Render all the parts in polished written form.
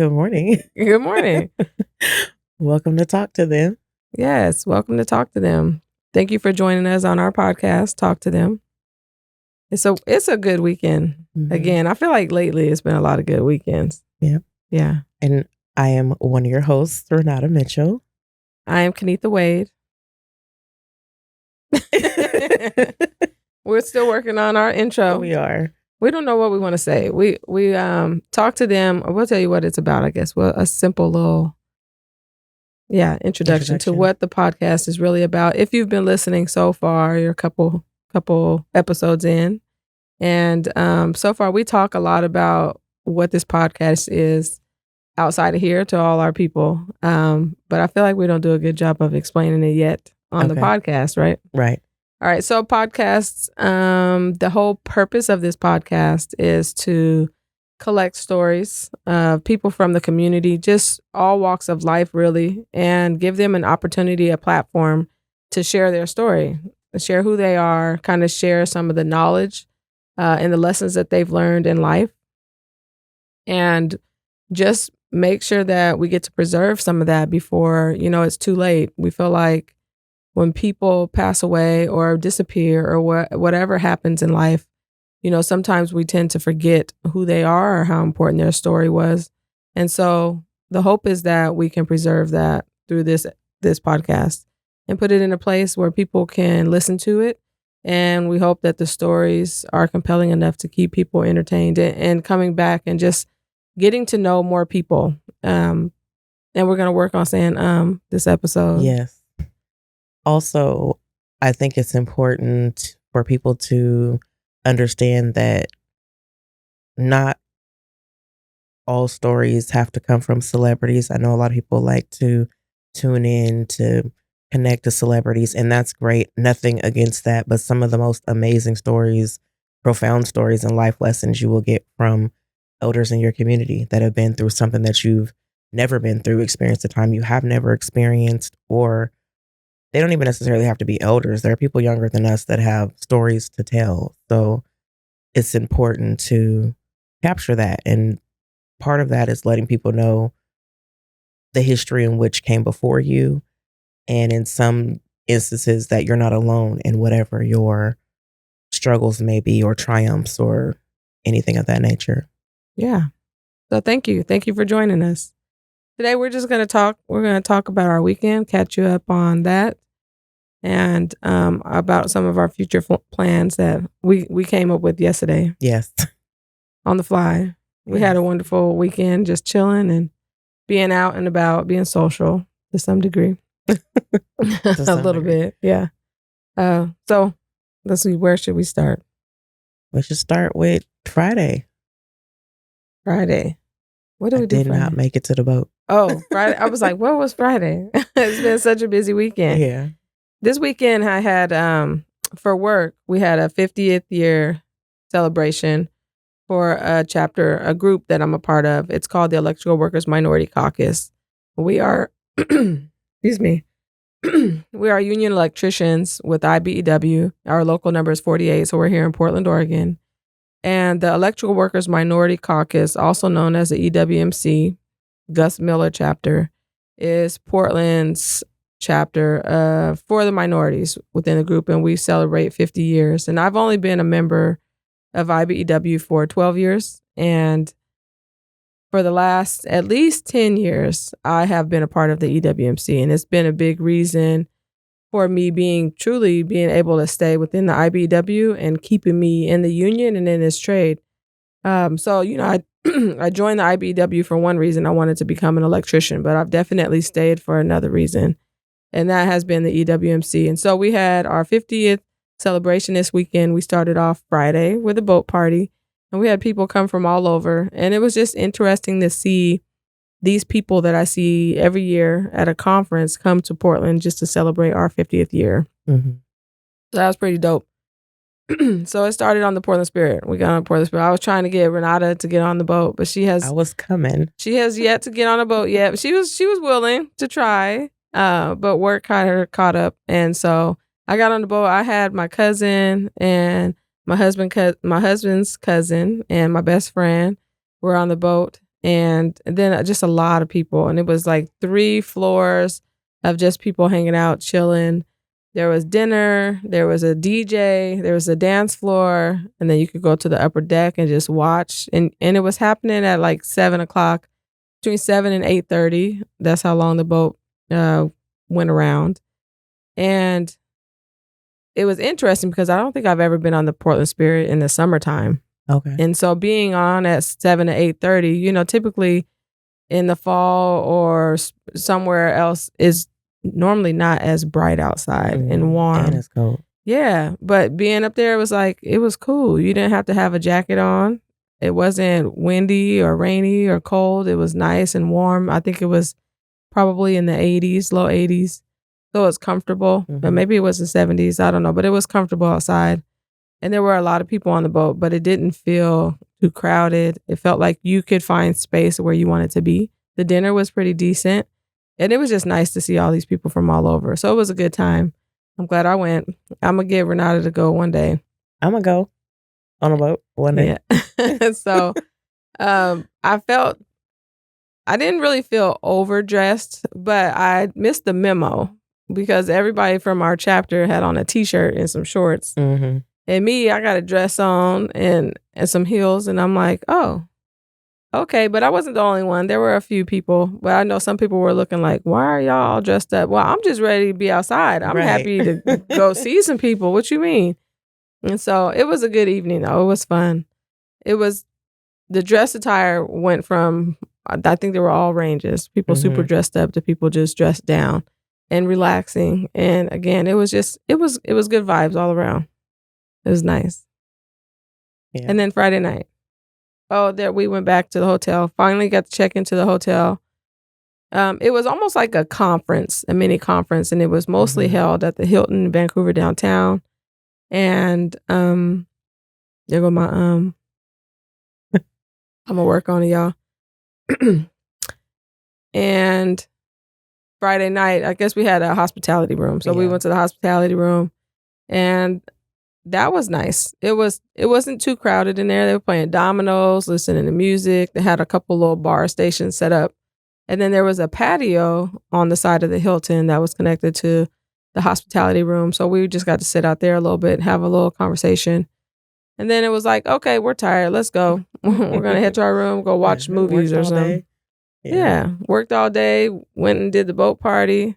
Good morning. Good morning. Welcome to Talk to Them. Yes, welcome to Talk to Them. Thank you for joining us on our podcast, Talk to Them. It's a good weekend. Mhm. Again, I feel like lately it's been a lot of good weekends. Yeah. Yeah. And I am one of your hosts, Renata Mitchell. I am Kenitha Wade. We're still working on our intro. We are. We don't know what we want to say. We talk to them. We'll tell you what it's about, I guess. Well, a simple little introduction to what the podcast is really about. If you've been listening so far, you're a couple episodes in. And so far we talk a lot about what this podcast is outside of here to all our people. But I feel like we don't do a good job of explaining it yet on the podcast, right? Right. All right. So podcasts, the whole purpose of this podcast is to collect stories of people from the community, just all walks of life, really, and give them an opportunity, a platform to share their story, share who they are, kind of share some of the knowledge and the lessons that they've learned in life. And just make sure that we get to preserve some of that before, it's too late. We feel like when people pass away or disappear or whatever happens in life, sometimes we tend to forget who they are or how important their story was. And so the hope is that we can preserve that through this podcast and put it in a place where people can listen to it. And we hope that the stories are compelling enough to keep people entertained and coming back and just getting to know more people. And we're going to work on saying this episode. Yes. Also, I think it's important for people to understand that not all stories have to come from celebrities. I know a lot of people like to tune in to connect to celebrities, and that's great. Nothing against that, but some of the most amazing stories, profound stories and life lessons you will get from elders in your community that have been through something that you've never been through, experienced a time you have never experienced, or they don't even necessarily have to be elders. There are people younger than us that have stories to tell. So it's important to capture that. And part of that is letting people know the history in which came before you. And in some instances that you're not alone in whatever your struggles may be or triumphs or anything of that nature. Yeah. So thank you. Thank you for joining us. Today we're just going to talk. We're going to talk about our weekend, catch you up on that, and about some of our future plans that we came up with yesterday. Yes. On the fly. We had a wonderful weekend, just chilling and being out and about, being social to some degree. A little bit, yeah. So let's see, where should we start? We should start with Friday. What did we do? I did not make it to the boat. Oh, Friday. I was like, what was Friday? It's been such a busy weekend. Yeah. This weekend I had, for work, we had a 50th year celebration for a group that I'm a part of. It's called the Electrical Workers Minority Caucus. We are, excuse me, we are union electricians with IBEW. Our local number is 48, so we're here in Portland, Oregon. And the Electrical Workers Minority Caucus, also known as the EWMC, Gus Miller chapter, is Portland's chapter for the minorities within the group, and we celebrate 50 years. And I've only been a member of IBEW for 12 years, and for the last at least 10 years, I have been a part of the EWMC, and it's been a big reason for me being able to stay within the IBEW and keeping me in the union and in this trade. So, I joined the IBEW for one reason. I wanted to become an electrician, but I've definitely stayed for another reason, and that has been the EWMC. And so we had our 50th celebration this weekend. We started off Friday with a boat party, and we had people come from all over, and it was just interesting to see these people that I see every year at a conference come to Portland just to celebrate our 50th year. Mm-hmm. So that was pretty dope. So it started on the Portland Spirit. We got on Portland Spirit. I was trying to get Renata to get on the boat, but she has yet to get on a boat yet. She was willing to try, but work kind of caught up. And so I got on the boat. I had my cousin and my husband's cousin and my best friend were on the boat. and then just a lot of people. And it was like 3 floors of just people hanging out, chilling. There was dinner, there was a DJ, there was a dance floor, and then you could go to the upper deck and just watch. And it was happening at like 7 o'clock, between 7 and 8:30. That's how long the boat went around. And it was interesting because I don't think I've ever been on the Portland Spirit in the summertime. Okay. And so being on at 7 to 8:30, typically in the fall or somewhere else is normally not as bright outside and warm. And it's cold. Yeah, but being up there was like, it was cool. You didn't have to have a jacket on. It wasn't windy or rainy or cold. It was nice and warm. I think it was probably in the 80s, low 80s. So it's comfortable. But maybe it was the 70s. I don't know. But it was comfortable outside. And there were a lot of people on the boat, but it didn't feel too crowded. It felt like you could find space where you wanted to be. The dinner was pretty decent. And it was just nice to see all these people from all over. So it was a good time. I'm glad I went. I'm going to get Renata to go one day. I'm going to go on a boat one day. Yeah. So I didn't really feel overdressed, but I missed the memo because everybody from our chapter had on a t-shirt and some shorts. Mm-hmm. And me, I got a dress on and some heels. And I'm like, oh, okay. But I wasn't the only one. There were a few people. But I know some people were looking like, why are y'all all dressed up? Well, I'm just ready to be outside. I'm happy to go see some people. What you mean? And so it was a good evening, though. It was fun. The dress attire went from, I think they were all ranges. People super dressed up to people just dressed down and relaxing. And again, it was good vibes all around. It was nice. Yeah. And then Friday night. We went back to the hotel. Finally got to check into the hotel. It was almost like a conference, a mini conference, and it was mostly held at the Hilton in Vancouver downtown. And there go my I'm gonna work on it, y'all. And Friday night, I guess we had a hospitality room. So we went to the hospitality room, and that was nice. It wasn't too crowded in there. They were playing dominoes, listening to music. They had a couple little bar stations set up. And then there was a patio on the side of the Hilton that was connected to the hospitality room. So we just got to sit out there a little bit, have a little conversation. And then it was like, okay, we're tired. Let's go. We're going to head to our room, go watch movies or something. Yeah. Worked all day, went and did the boat party.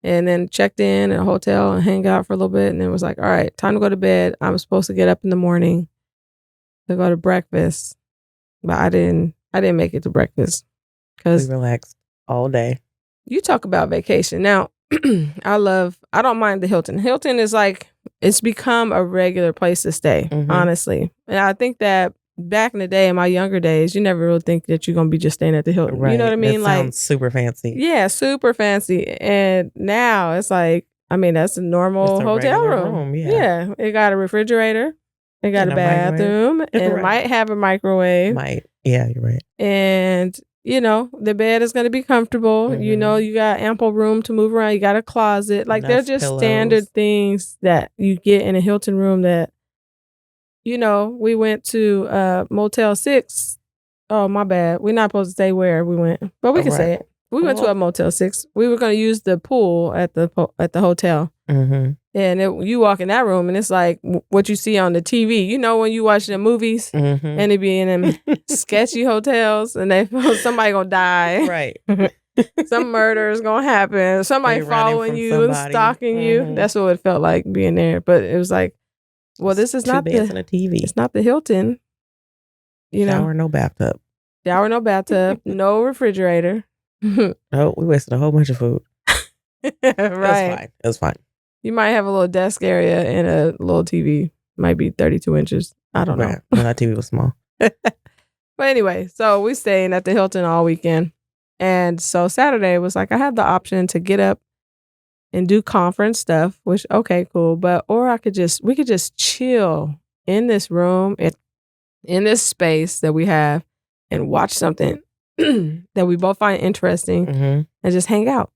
And then checked in at a hotel and hang out for a little bit. And then was like, all right, time to go to bed. I'm supposed to get up in the morning to go to breakfast. But I didn't make it to breakfast. Because we relaxed all day. You talk about vacation. Now, I don't mind the Hilton. Hilton is like, it's become a regular place to stay, honestly. And I think that back in the day, in my younger days, you never really think that you're going to be just staying at the Hilton. Right. You know what I mean? That sounds super fancy. Yeah, super fancy. And now it's like, that's a normal hotel room. Yeah. It got a refrigerator. It got a bathroom. And it might have a microwave. Yeah, you're right. And, the bed is going to be comfortable. You got ample room to move around. You got a closet. Like, they're just pillows. Standard things that you get in a Hilton room that, we went to Motel 6. Oh, my bad. We're not supposed to say where we went, but we can say it. We went to a Motel 6. We were going to use the pool at the hotel. And you walk in that room and it's like what you see on the TV. When you watch the movies and they be in them sketchy hotels and somebody going to die. Right. Some murder is going to happen. Somebody following you and stalking you. That's what it felt like being there. But it was like, well, this is not the TV. It's not the Hilton. Shower, no bathtub. Shower, no bathtub. No refrigerator. No, we wasted a whole bunch of food. Right. It was fine. You might have a little desk area and a little TV. Might be 32 inches. I don't know. No, that TV was small. But anyway, so we staying at the Hilton all weekend. And so Saturday was like, I had the option to get up and do conference stuff, which, okay, cool. Or we could just chill in this room, in this space that we have and watch something that we both find interesting and just hang out.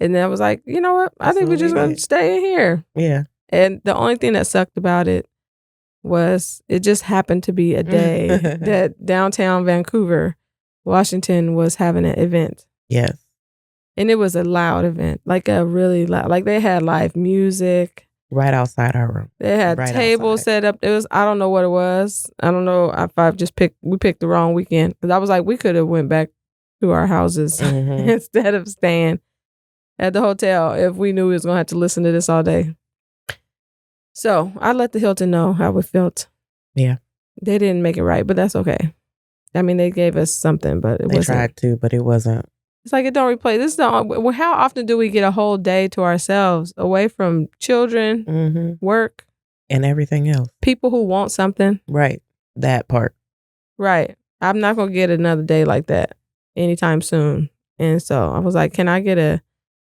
And then I was like, you know what? I think we're just going to stay in here. Yeah. And the only thing that sucked about it was it just happened to be a day that downtown Vancouver Washington was having an event. Yes. And it was a loud event, like a really loud, like they had live music. Right outside our room. They had Right tables outside. set up. It was, I don't know what it was. I don't know if we picked the wrong weekend. Because I was like, we could have went back to our houses instead of staying at the hotel if we knew we was going to have to listen to this all day. So I let the Hilton know how we felt. Yeah. They didn't make it right, but that's okay. I mean, they gave us something, but it wasn't. They tried to, but it wasn't. It's like it don't replace. This is the, how often do we get a whole day to ourselves away from children, work, and everything else? People who want something. Right. That part. Right. I'm not going to get another day like that anytime soon. And so I was like, can I get a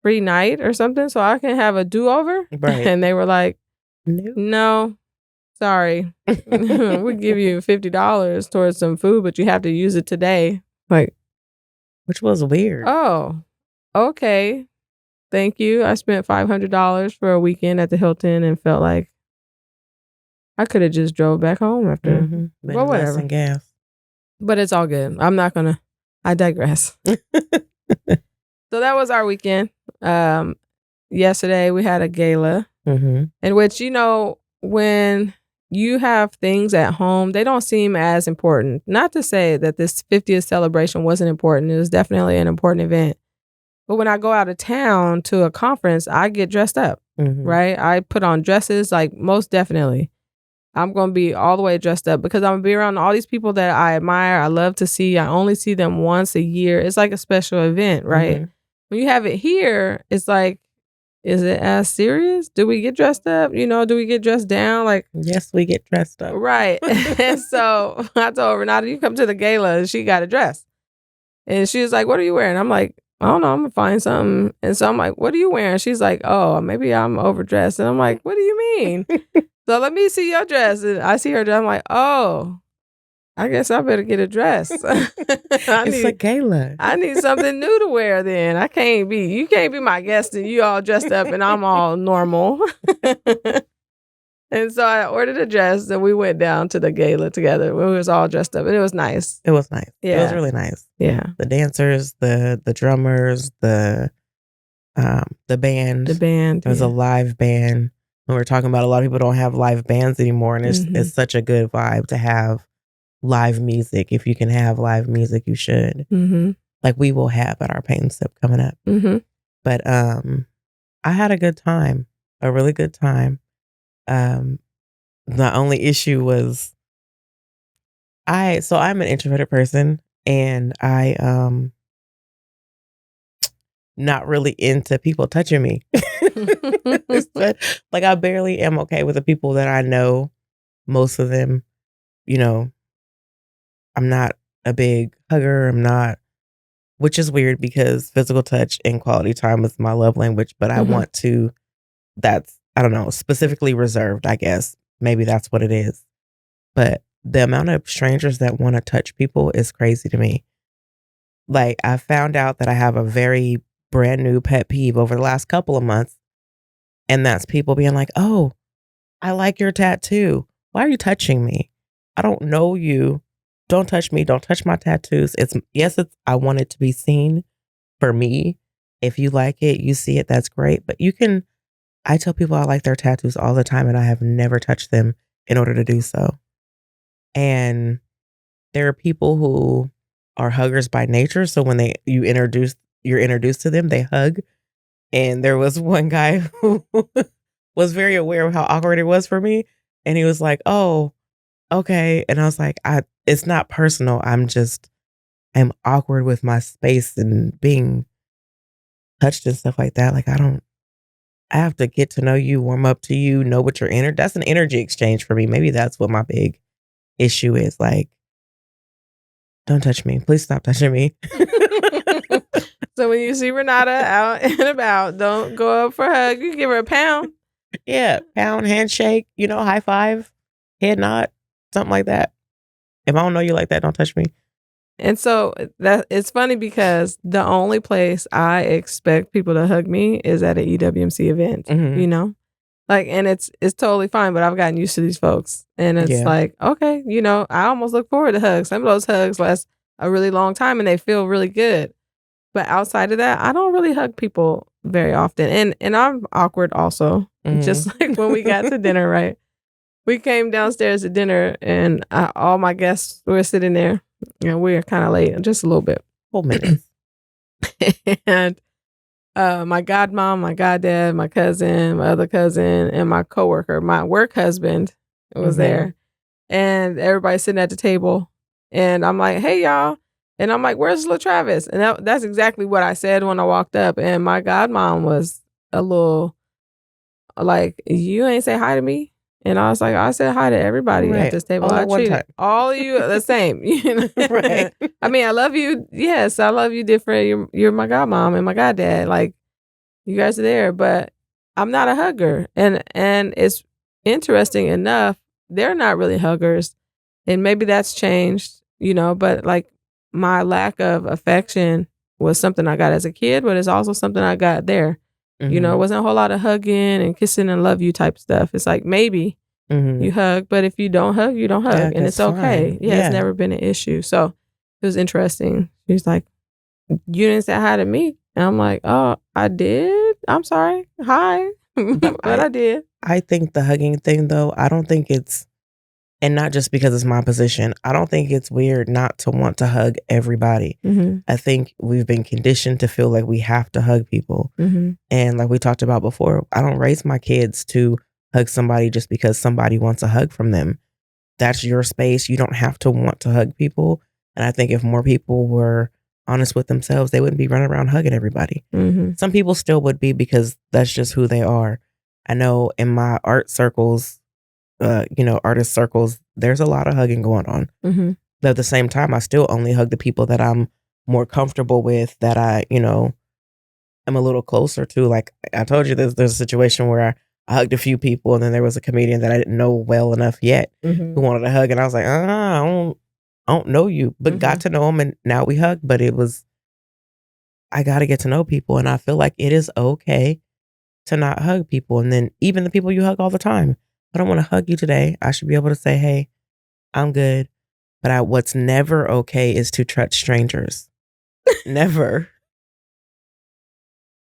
free night or something so I can have a do-over? Right. And they were like, no, sorry. We'll give you $50 towards some food, but you have to use it today. Like, which was weird. Oh, okay. Thank you. I spent $500 for a weekend at the Hilton and felt like I could have just drove back home after. Well, whatever. Gas. But it's all good. I'm not going to. I digress. So that was our weekend. Yesterday we had a gala in which, when you have things at home, they don't seem as important. Not to say that this 50th celebration wasn't important. It was definitely an important event. But when I go out of town to a conference, I get dressed up, right? I put on dresses, like most definitely. I'm going to be all the way dressed up because I'm going to be around all these people that I admire, I love to see. I only see them once a year. It's like a special event, right? When you have it here, it's like, is it as serious? Do we get dressed up? Do we get dressed down? Like, yes, we get dressed up. Right. And so I told Renata, you come to the gala, and she got a dress. And she was like, what are you wearing? I'm like, I don't know, I'm going to find something. And so I'm like, what are you wearing? She's like, oh, maybe I'm overdressed. And I'm like, what do you mean? So let me see your dress. And I see her dress. I'm like, oh, I guess I better get a dress. It's a gala. I need something new to wear then. You can't be my guest and you all dressed up and I'm all normal. And so I ordered a dress and we went down to the gala together. We was all dressed up and it was nice. It was nice. Yeah. It was really nice. Yeah. The dancers, the drummers, the band. The band. It was a live band. When we're talking about, a lot of people don't have live bands anymore, and it's such a good vibe to have live music. If you can have live music, you should. Like we will have at our paint and sip coming up. But I had a good time, a really good time. The only issue was I'm an introverted person, and I not really into people touching me. Like I barely am okay with the people that I know. Most of them, I'm not a big hugger. I'm not, which is weird because physical touch and quality time is my love language, but I want to, I don't know, specifically reserved, I guess. Maybe that's what it is. But the amount of strangers that want to touch people is crazy to me. Like I found out that I have a very brand new pet peeve over the last couple of months. And that's people being like, oh, I like your tattoo. Why are you touching me? I don't know you. Don't touch me. Don't touch my tattoos. I want it to be seen for me. If you like it, you see it, that's great. But I tell people I like their tattoos all the time and I have never touched them in order to do so. And there are people who are huggers by nature. So when you're introduced to them, they hug. And there was one guy who was very aware of how awkward it was for me. And he was like, oh, okay. And I was like, it's not personal. I'm awkward with my space and being touched and stuff like that. Like, I have to get to know you, warm up to you, know what you're that's an energy exchange for me. Maybe that's what my big issue is. Like, don't touch me. Please stop touching me. So when you see Renata out and about, don't go up for a hug. You can give her a pound. Yeah, pound, handshake, high five, head nod, something like that. If I don't know you like that, don't touch me. And so it's funny because the only place I expect people to hug me is at an EWMC event, Like, and it's totally fine, but I've gotten used to these folks. And it's like, okay, I almost look forward to hugs. Some of those hugs last a really long time and they feel really good. But outside of that, I don't really hug people very often. And I'm awkward also. Just like when we got to dinner, right? We came downstairs to dinner and all my guests were sitting there and we were kind of late, just a little bit. 4 minutes. And my godmom, my goddad, my cousin, my other cousin, and my coworker, my work husband was there. And everybody sitting at the table. And I'm like, hey, y'all. And I'm like, where's LaTravis? And that's exactly what I said when I walked up. And my godmom was a little like, you ain't say hi to me? And I was like, I said hi to everybody at this table. All I at one treated time. all of you the same. You know? Right. I mean, I love you. Yes, I love you different. You're my godmom and my goddad. Like, you guys are there, but I'm not a hugger. And it's interesting enough, they're not really huggers. And maybe that's changed, you know, but like my lack of affection was something I got as a kid, but it's also something I got there. You know, it wasn't a whole lot of hugging and kissing and love you type stuff. It's like maybe you hug, but if you don't hug, you don't hug. Yeah, and it's okay. fine. Yeah, it's never been an issue. So it was interesting. She's like, you didn't say hi to me. And I'm like, oh, I did? I'm sorry. Hi. But I did. I think the hugging thing, though, I don't think it's, and not just because it's my position, I don't think it's weird not to want to hug everybody. I think we've been conditioned to feel like we have to hug people. And like we talked about before, I don't raise my kids to hug somebody just because somebody wants a hug from them. That's your space. You don't have to want to hug people. And I think if more people were honest with themselves, they wouldn't be running around hugging everybody. Some people still would be because that's just who they are. I know in my art circles, artist circles, there's a lot of hugging going on. But at the same time, I still only hug the people that I'm more comfortable with, that I, am a little closer to. Like I told you, there's a situation where I hugged a few people, and then there was a comedian that I didn't know well enough yet who wanted a hug, and I was like, I don't know you, but got to know him, and now we hug. But I got to get to know people, and I feel like it is okay to not hug people. And then even the people you hug all the time, I don't want to hug you today. I should be able to say, hey, I'm good. But what's never okay is to touch strangers. Never.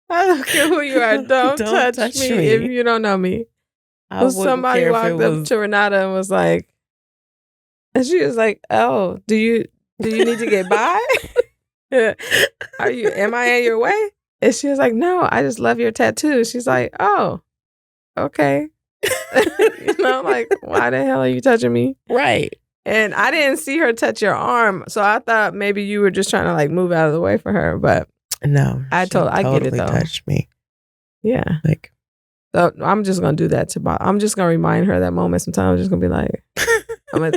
I don't care who you are. Don't touch me if you don't know me. Somebody walked up to Renata and was like, and she was like, oh, do you need to get by? Am I in your way? And she was like, no, I just love your tattoo. She's like, oh, okay. Like, why the hell are you touching me? Right. And I didn't see her touch your arm, so I thought maybe you were just trying to like move out of the way for her. But no, I get it though. Touched me. Yeah. So I'm just gonna do that to Bob. I'm just gonna remind her of that moment. Sometimes I'm just gonna be like, I'm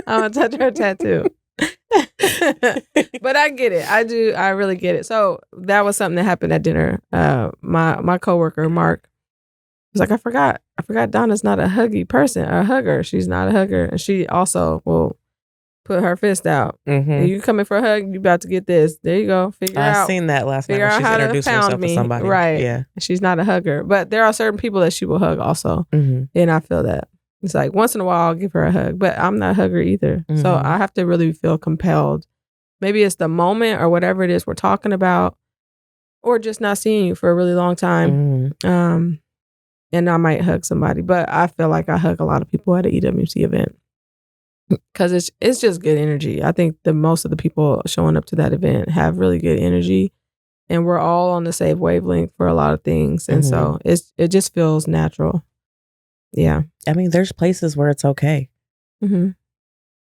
gonna touch her tattoo. But I get it. I do. I really get it. So that was something that happened at dinner. My coworker Mark was like, I forgot Donna's not a huggy person, a hugger. She's not a hugger, and she also will put her fist out. You coming for a hug? You about to get this? There you go. I seen that last night when she's introduced herself to somebody. Right? Yeah. She's not a hugger, but there are certain people that she will hug also, and I feel that. It's like once in a while I'll give her a hug, but I'm not a hugger either. So I have to really feel compelled. Maybe it's the moment or whatever it is we're talking about, or just not seeing you for a really long time. And I might hug somebody, but I feel like I hug a lot of people at an EWMC event because it's just good energy. I think most of the people showing up to that event have really good energy, and we're all on the same wavelength for a lot of things, and so it just feels natural. Yeah. I mean, there's places where it's okay. And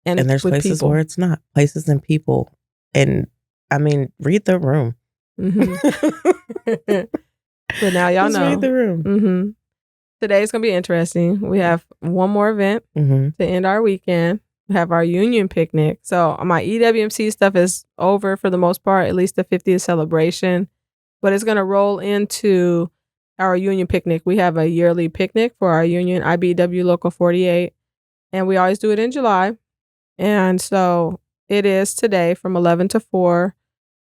there's places where it's not. Places and people. And I mean, read the room. But now y'all know. Read the room. Today's going to be interesting. We have one more event to end our weekend. We have our union picnic. So my EWMC stuff is over for the most part, at least the 50th celebration. But it's going to roll into our union picnic. We have a yearly picnic for our union, IBEW Local 48. And we always do it in July. And so it is today from 11 to 4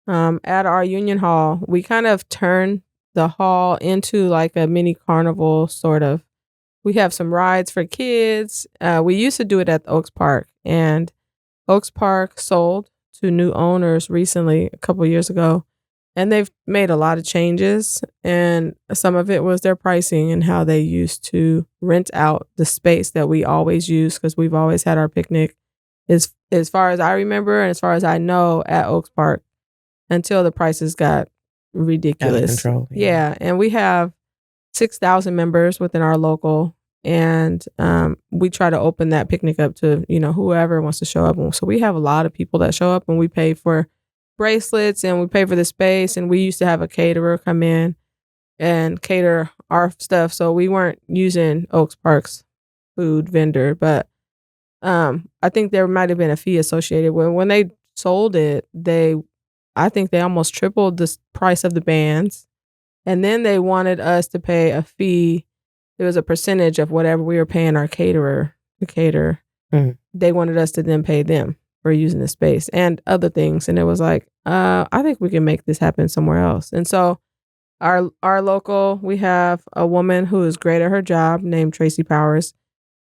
at our union hall. We kind of turn the hall into like a mini carnival sort of. We have some rides for kids. We used to do it at Oaks Park, and Oaks Park sold to new owners recently, a couple of years ago, and they've made a lot of changes. And some of it was their pricing and how they used to rent out the space that we always use because we've always had our picnic, as far as I remember and as far as I know, at Oaks Park until the prices got ridiculous. Out of control. Yeah, and we have 6,000 members within our local, and we try to open that picnic up to, whoever wants to show up. And so we have a lot of people that show up, and we pay for bracelets and we pay for the space. And we used to have a caterer come in and cater our stuff. So we weren't using Oaks Park's food vendor, but I think there might have been a fee associated when they sold it. I think they almost tripled the price of the bands. And then they wanted us to pay a fee. It was a percentage of whatever we were paying our caterer to cater. Mm. They wanted us to then pay them for using the space and other things. And it was like, I think we can make this happen somewhere else. And so our local, we have a woman who is great at her job named Tracy Powers.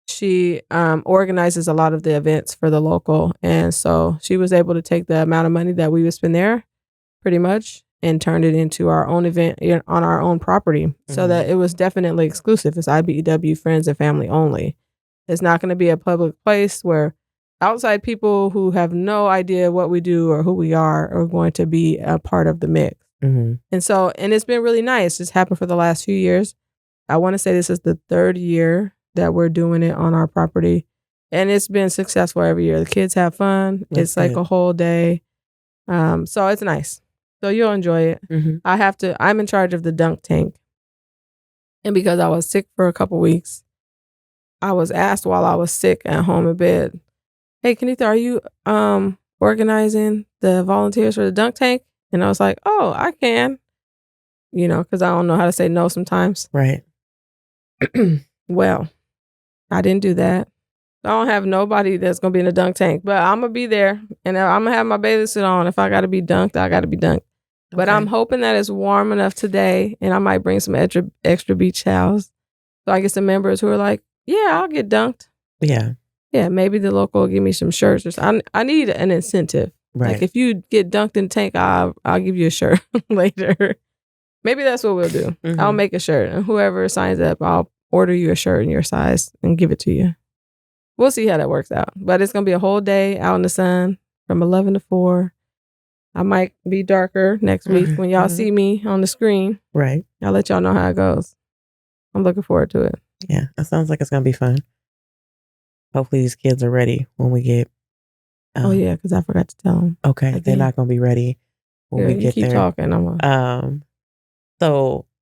She organizes a lot of the events for the local. And so she was able to take the amount of money that we would spend there pretty much and turned it into our own event on our own property, so that it was definitely exclusive. It's IBEW friends and family only. It's not going to be a public place where outside people who have no idea what we do or who we are going to be a part of the mix. Mm-hmm. And it's been really nice. It's happened for the last few years. I want to say this is the third year that we're doing it on our property, and it's been successful every year. The kids have fun. It's like a whole day. So it's nice. So you'll enjoy it. Mm-hmm. I'm in charge of the dunk tank. And because I was sick for a couple weeks, I was asked while I was sick at home in bed, "Hey, Kenitha, are you organizing the volunteers for the dunk tank?" And I was like, "Oh, I can." Because I don't know how to say no sometimes. Right. Well, I didn't do that. I don't have nobody that's going to be in the dunk tank, but I'm going to be there, and I'm going to have my bathing suit on. If I got to be dunked, I got to be dunked. But I'm hoping that it's warm enough today, and I might bring some extra beach towels. So I get some members who are like, "Yeah, I'll get dunked." Yeah. Yeah, maybe the local will give me some shirts or something. I need an incentive. Right. Like if you get dunked in the tank, I'll give you a shirt later. Maybe that's what we'll do. Mm-hmm. I'll make a shirt, and whoever signs up, I'll order you a shirt in your size and give it to you. We'll see how that works out. But it's going to be a whole day out in the sun from 11 to 4. I might be darker next week when y'all see me on the screen. Right. I'll let y'all know how it goes. I'm looking forward to it. Yeah, that sounds like it's going to be fun. Hopefully these kids are ready when we get... oh, yeah, because I forgot to tell them. Okay, they're not going to be ready when we get keep there. Talking.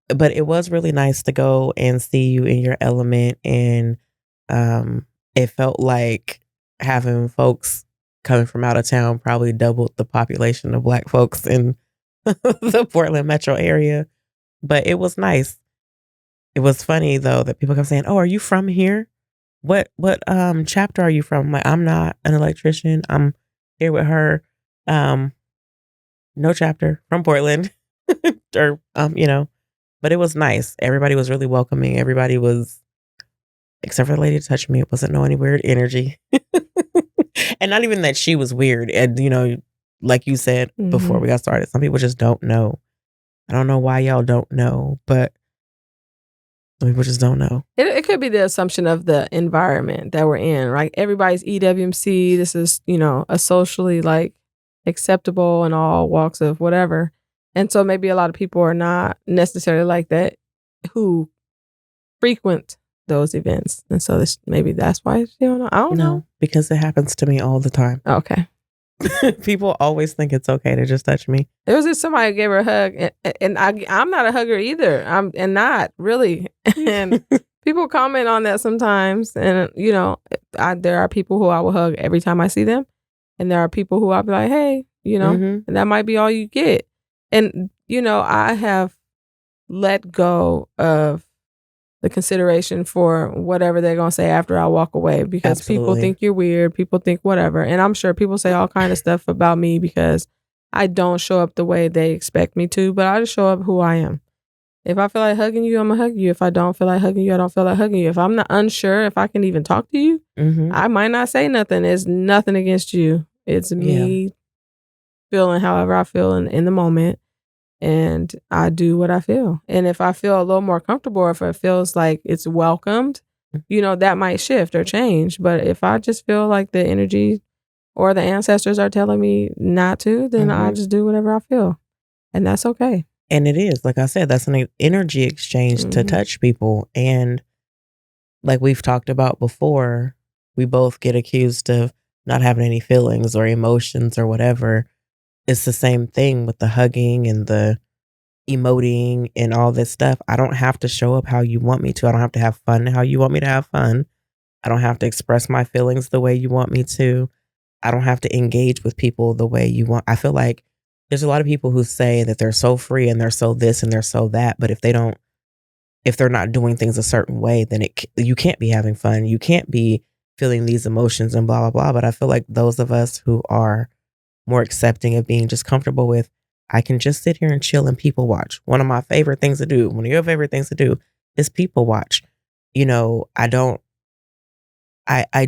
But it was really nice to go and see you in your element, and it felt like having folks coming from out of town probably doubled the population of Black folks in the Portland metro area. But it was nice. It was funny though that people kept saying, "Oh, are you from here? What chapter are you from?" I'm like, "I'm not an electrician. I'm here with her. No chapter, from Portland." Or but it was nice. Everybody was really welcoming. Everybody was, except for the lady that touched me, it wasn't no any weird energy. And not even that she was weird. And like you said before we got started, some people just don't know. I don't know why y'all don't know, but some people just don't know. It could be the assumption of the environment that we're in, right? Everybody's EWMC. This is, a socially acceptable in all walks of whatever. And so maybe a lot of people are not necessarily like that who frequent those events. And so maybe that's why she don't know. I don't know. Because it happens to me all the time. Okay. People always think it's okay to just touch me. There was just somebody who gave her a hug, and I'm not a hugger either. I'm not really. And people comment on that sometimes. And, there are people who I will hug every time I see them. And there are people who I'll be like, "Hey," and that might be all you get. And, I have let go of the consideration for whatever they're going to say after I walk away, because people think you're weird. People think whatever. And I'm sure people say all kind of stuff about me because I don't show up the way they expect me to, but I just show up who I am. If I feel like hugging you, I'm going to hug you. If I don't feel like hugging you, I don't feel like hugging you. If I'm not unsure if I can even talk to you, I might not say nothing. It's nothing against you. It's me feeling however I feel in the moment, and I do what I feel. And if I feel a little more comfortable, or if it feels like it's welcomed, that might shift or change. But if I just feel like the energy or the ancestors are telling me not to, then I just do whatever I feel. And that's okay. And it is, like I said, that's an energy exchange to touch people. And like we've talked about before, we both get accused of not having any feelings or emotions or whatever. It's the same thing with the hugging and the emoting and all this stuff. I don't have to show up how you want me to. I don't have to have fun how you want me to have fun. I don't have to express my feelings the way you want me to. I don't have to engage with people the way you want. I feel like there's a lot of people who say that they're so free and they're so this and they're so that, but if they're not doing things a certain way, then you can't be having fun. You can't be feeling these emotions and blah, blah, blah. But I feel like those of us who are more accepting of being just comfortable with, I can just sit here and chill and people watch. One of my favorite things to do, one of your favorite things to do is people watch. I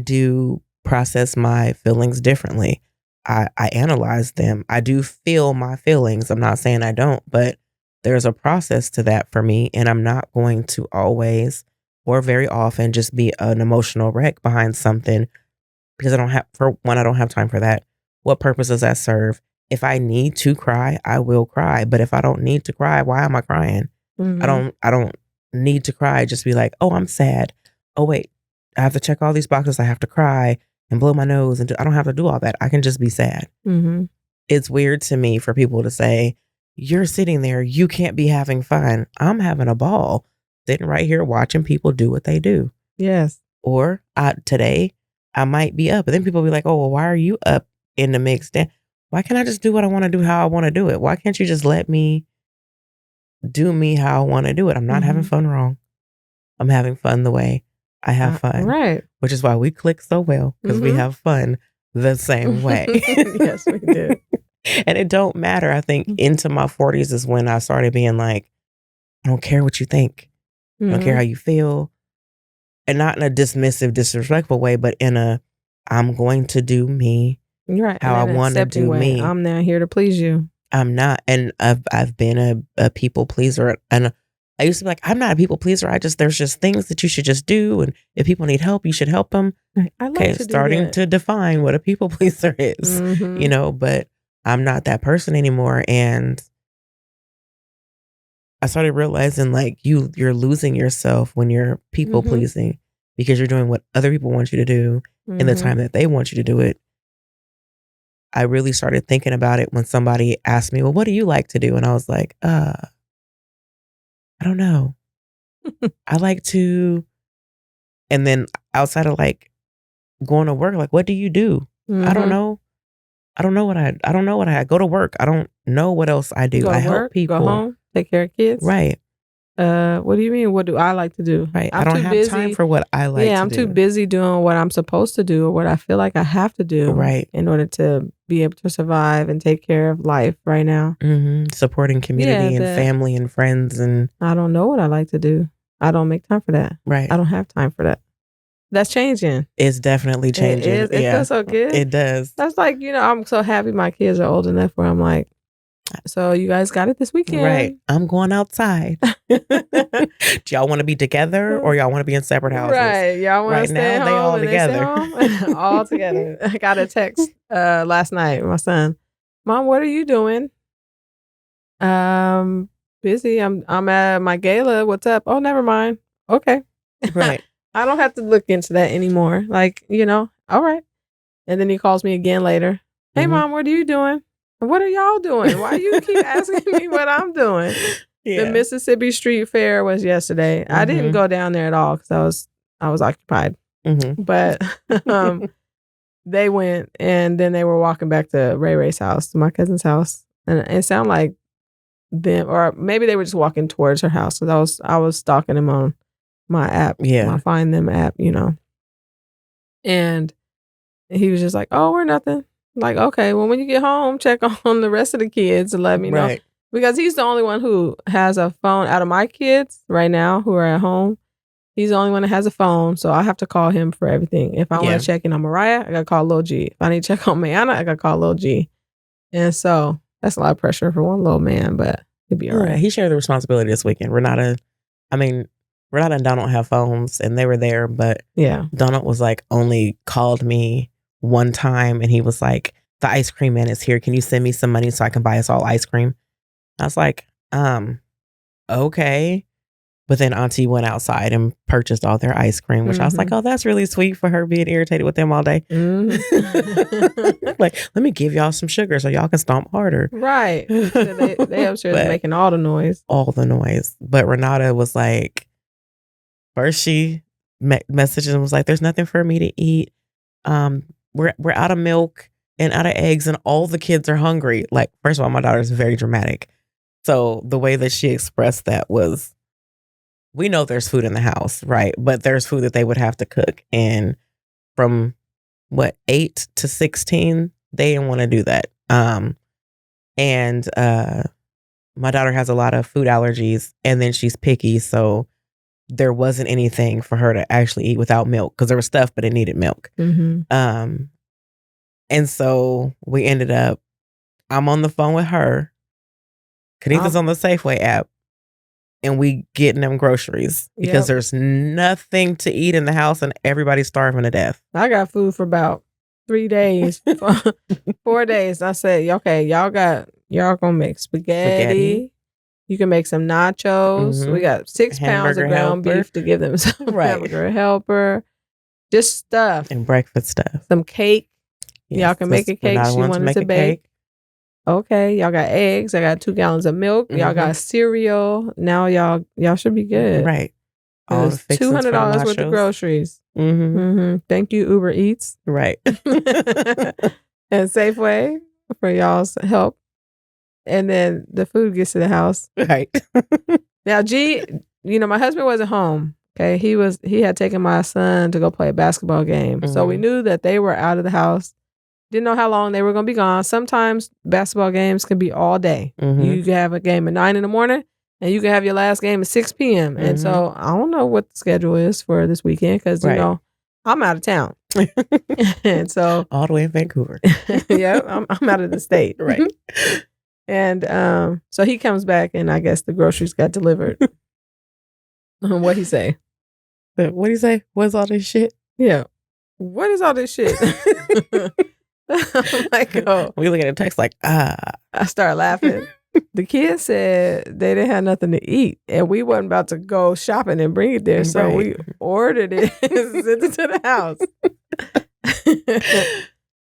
do process my feelings differently. I analyze them. I do feel my feelings. I'm not saying I don't, but there's a process to that for me. And I'm not going to always or very often just be an emotional wreck behind something because I don't have time for that. What purpose does that serve? If I need to cry, I will cry. But if I don't need to cry, why am I crying? I don't need to cry. Just be like, oh, I'm sad. Oh, wait, I have to check all these boxes. I have to cry and blow my nose. I don't have to do all that. I can just be sad. It's weird to me for people to say, you're sitting there, you can't be having fun. I'm having a ball sitting right here watching people do what they do. Yes. Or today I might be up. But then people be like, oh, well, why are you up in the mix? Why can't I just do what I want to do how I want to do it? Why can't you just let me do me how I want to do it? I'm not having fun wrong. I'm having fun the way I have fun. Right. Which is why we click so well, because we have fun the same way. Yes, we do. And it don't matter. I think into my 40s is when I started being like, I don't care what you think. I don't care how you feel. And not in a dismissive, disrespectful way, but in a, I'm going to do me. Right. How I want to do me. I'm not here to please you. I'm not. And I've been a people pleaser. And I used to be like, I'm not a people pleaser. There's just things that you should just do. And if people need help, you should help them. Starting to define what a people pleaser is, but I'm not that person anymore. And I started realizing like you're losing yourself when you're people pleasing because you're doing what other people want you to do in the time that they want you to do it. I really started thinking about it when somebody asked me, well, what do you like to do? And I was like, I don't know. I like to, and then outside of like going to work, like, what do you do? I don't know. I don't know what I go to work. I don't know what else I do. I help people. Go home, take care of kids. Right. What do you mean? What do I like to do? Right. I don't have time for what I like to do. Yeah, I'm too busy doing what I'm supposed to do or what I feel like I have to do. Right. In order to be able to survive and take care of life right now. Supporting community and family and friends. And I don't know what I like to do. I don't make time for that. Right. I don't have time for that. That's changing. It's definitely changing. It feels so good. It does. That's like, I'm so happy my kids are old enough where I'm like, so you guys got it this weekend. Right. I'm going outside. Do y'all want to be together or y'all want to be in separate houses? Right. Y'all want to stay now, home they all and together. all together. I got a text last night, my son. Mom, what are you doing? Busy. I'm at my gala. What's up? Oh, never mind. Okay. Right. I don't have to look into that anymore. Like, all right. And then he calls me again later. Hey, Mom, what are you doing? What are y'all doing? Why you keep asking me what I'm doing? Yeah. The Mississippi Street Fair was yesterday. I didn't go down there at all because I was occupied. But they went, and then they were walking back to Ray Ray's house, to my cousin's house, and it sounded like them, or maybe they were just walking towards her house because I was stalking them on my app, my Find Them app, and he was just like, "Oh, we're nothing." Like, okay, well, when you get home, check on the rest of the kids and let me know. Because he's the only one who has a phone out of my kids right now who are at home. He's the only one that has a phone, so I have to call him for everything. If I want to check in on Mariah, I got to call Lil G. If I need to check on Mayana, I got to call Lil G. And so that's a lot of pressure for one little man, but he'll be all right. He shared the responsibility this weekend. Renata and Donald have phones and they were there, but Yeah. Donald was like only called me one time and he was like, the ice cream man is here. Can you send me some money so I can buy us all ice cream? I was like, okay. But then Auntie went outside and purchased all their ice cream, which I was like, oh, that's really sweet for her being irritated with them all day. Like, let me give y'all some sugar so y'all can stomp harder. Right. So they upstairs making all the noise. All the noise. But Renata was like, first she messaged and was like, there's nothing for me to eat. We're out of milk and out of eggs and all the kids are hungry. Like, first of all, my daughter's very dramatic. So the way that she expressed that was, we know there's food in the house, right? But there's food that they would have to cook. And from 8 to 16, they didn't want to do that. And my daughter has a lot of food allergies and then she's picky. So there wasn't anything for her to actually eat without milk because there was stuff, but it needed milk. And so we ended up, I'm on the phone with her. Kanitha's on the Safeway app. And we getting them groceries because there's nothing to eat in the house and everybody's starving to death. I got food for about 3 days, 4 days. I said, okay, y'all gonna make spaghetti. You can make some nachos. We got 6 pounds of ground beef to give them some hamburger helper. Just stuff. And breakfast stuff. Some cake. Y'all can make a cake. She wanted to bake. Okay, y'all got eggs. I got 2 gallons of milk. Y'all got cereal. Now y'all should be good. Right. All $200 worth of groceries. Thank you, Uber Eats. Right. And Safeway for y'all's help. And then the food gets to the house. Right. Now, my husband wasn't home. Okay, he had taken my son to go play a basketball game. So we knew that they were out of the house. Didn't know how long they were going to be gone. Sometimes basketball games can be all day. You can have a game at 9 a.m. and you can have your last game at 6 p.m. And so I don't know what the schedule is for this weekend because, I'm out of town. And so. All the way in Vancouver. Yeah, I'm out of the state. Right. And so he comes back and I guess the groceries got delivered. What'd he say? What'd he say? What's all this shit? Yeah. What is all this shit? I'm like, oh. We look at the text like, I start laughing. The kids said they didn't have nothing to eat, and we wasn't about to go shopping and bring it there, so we ordered it and sent it to the house.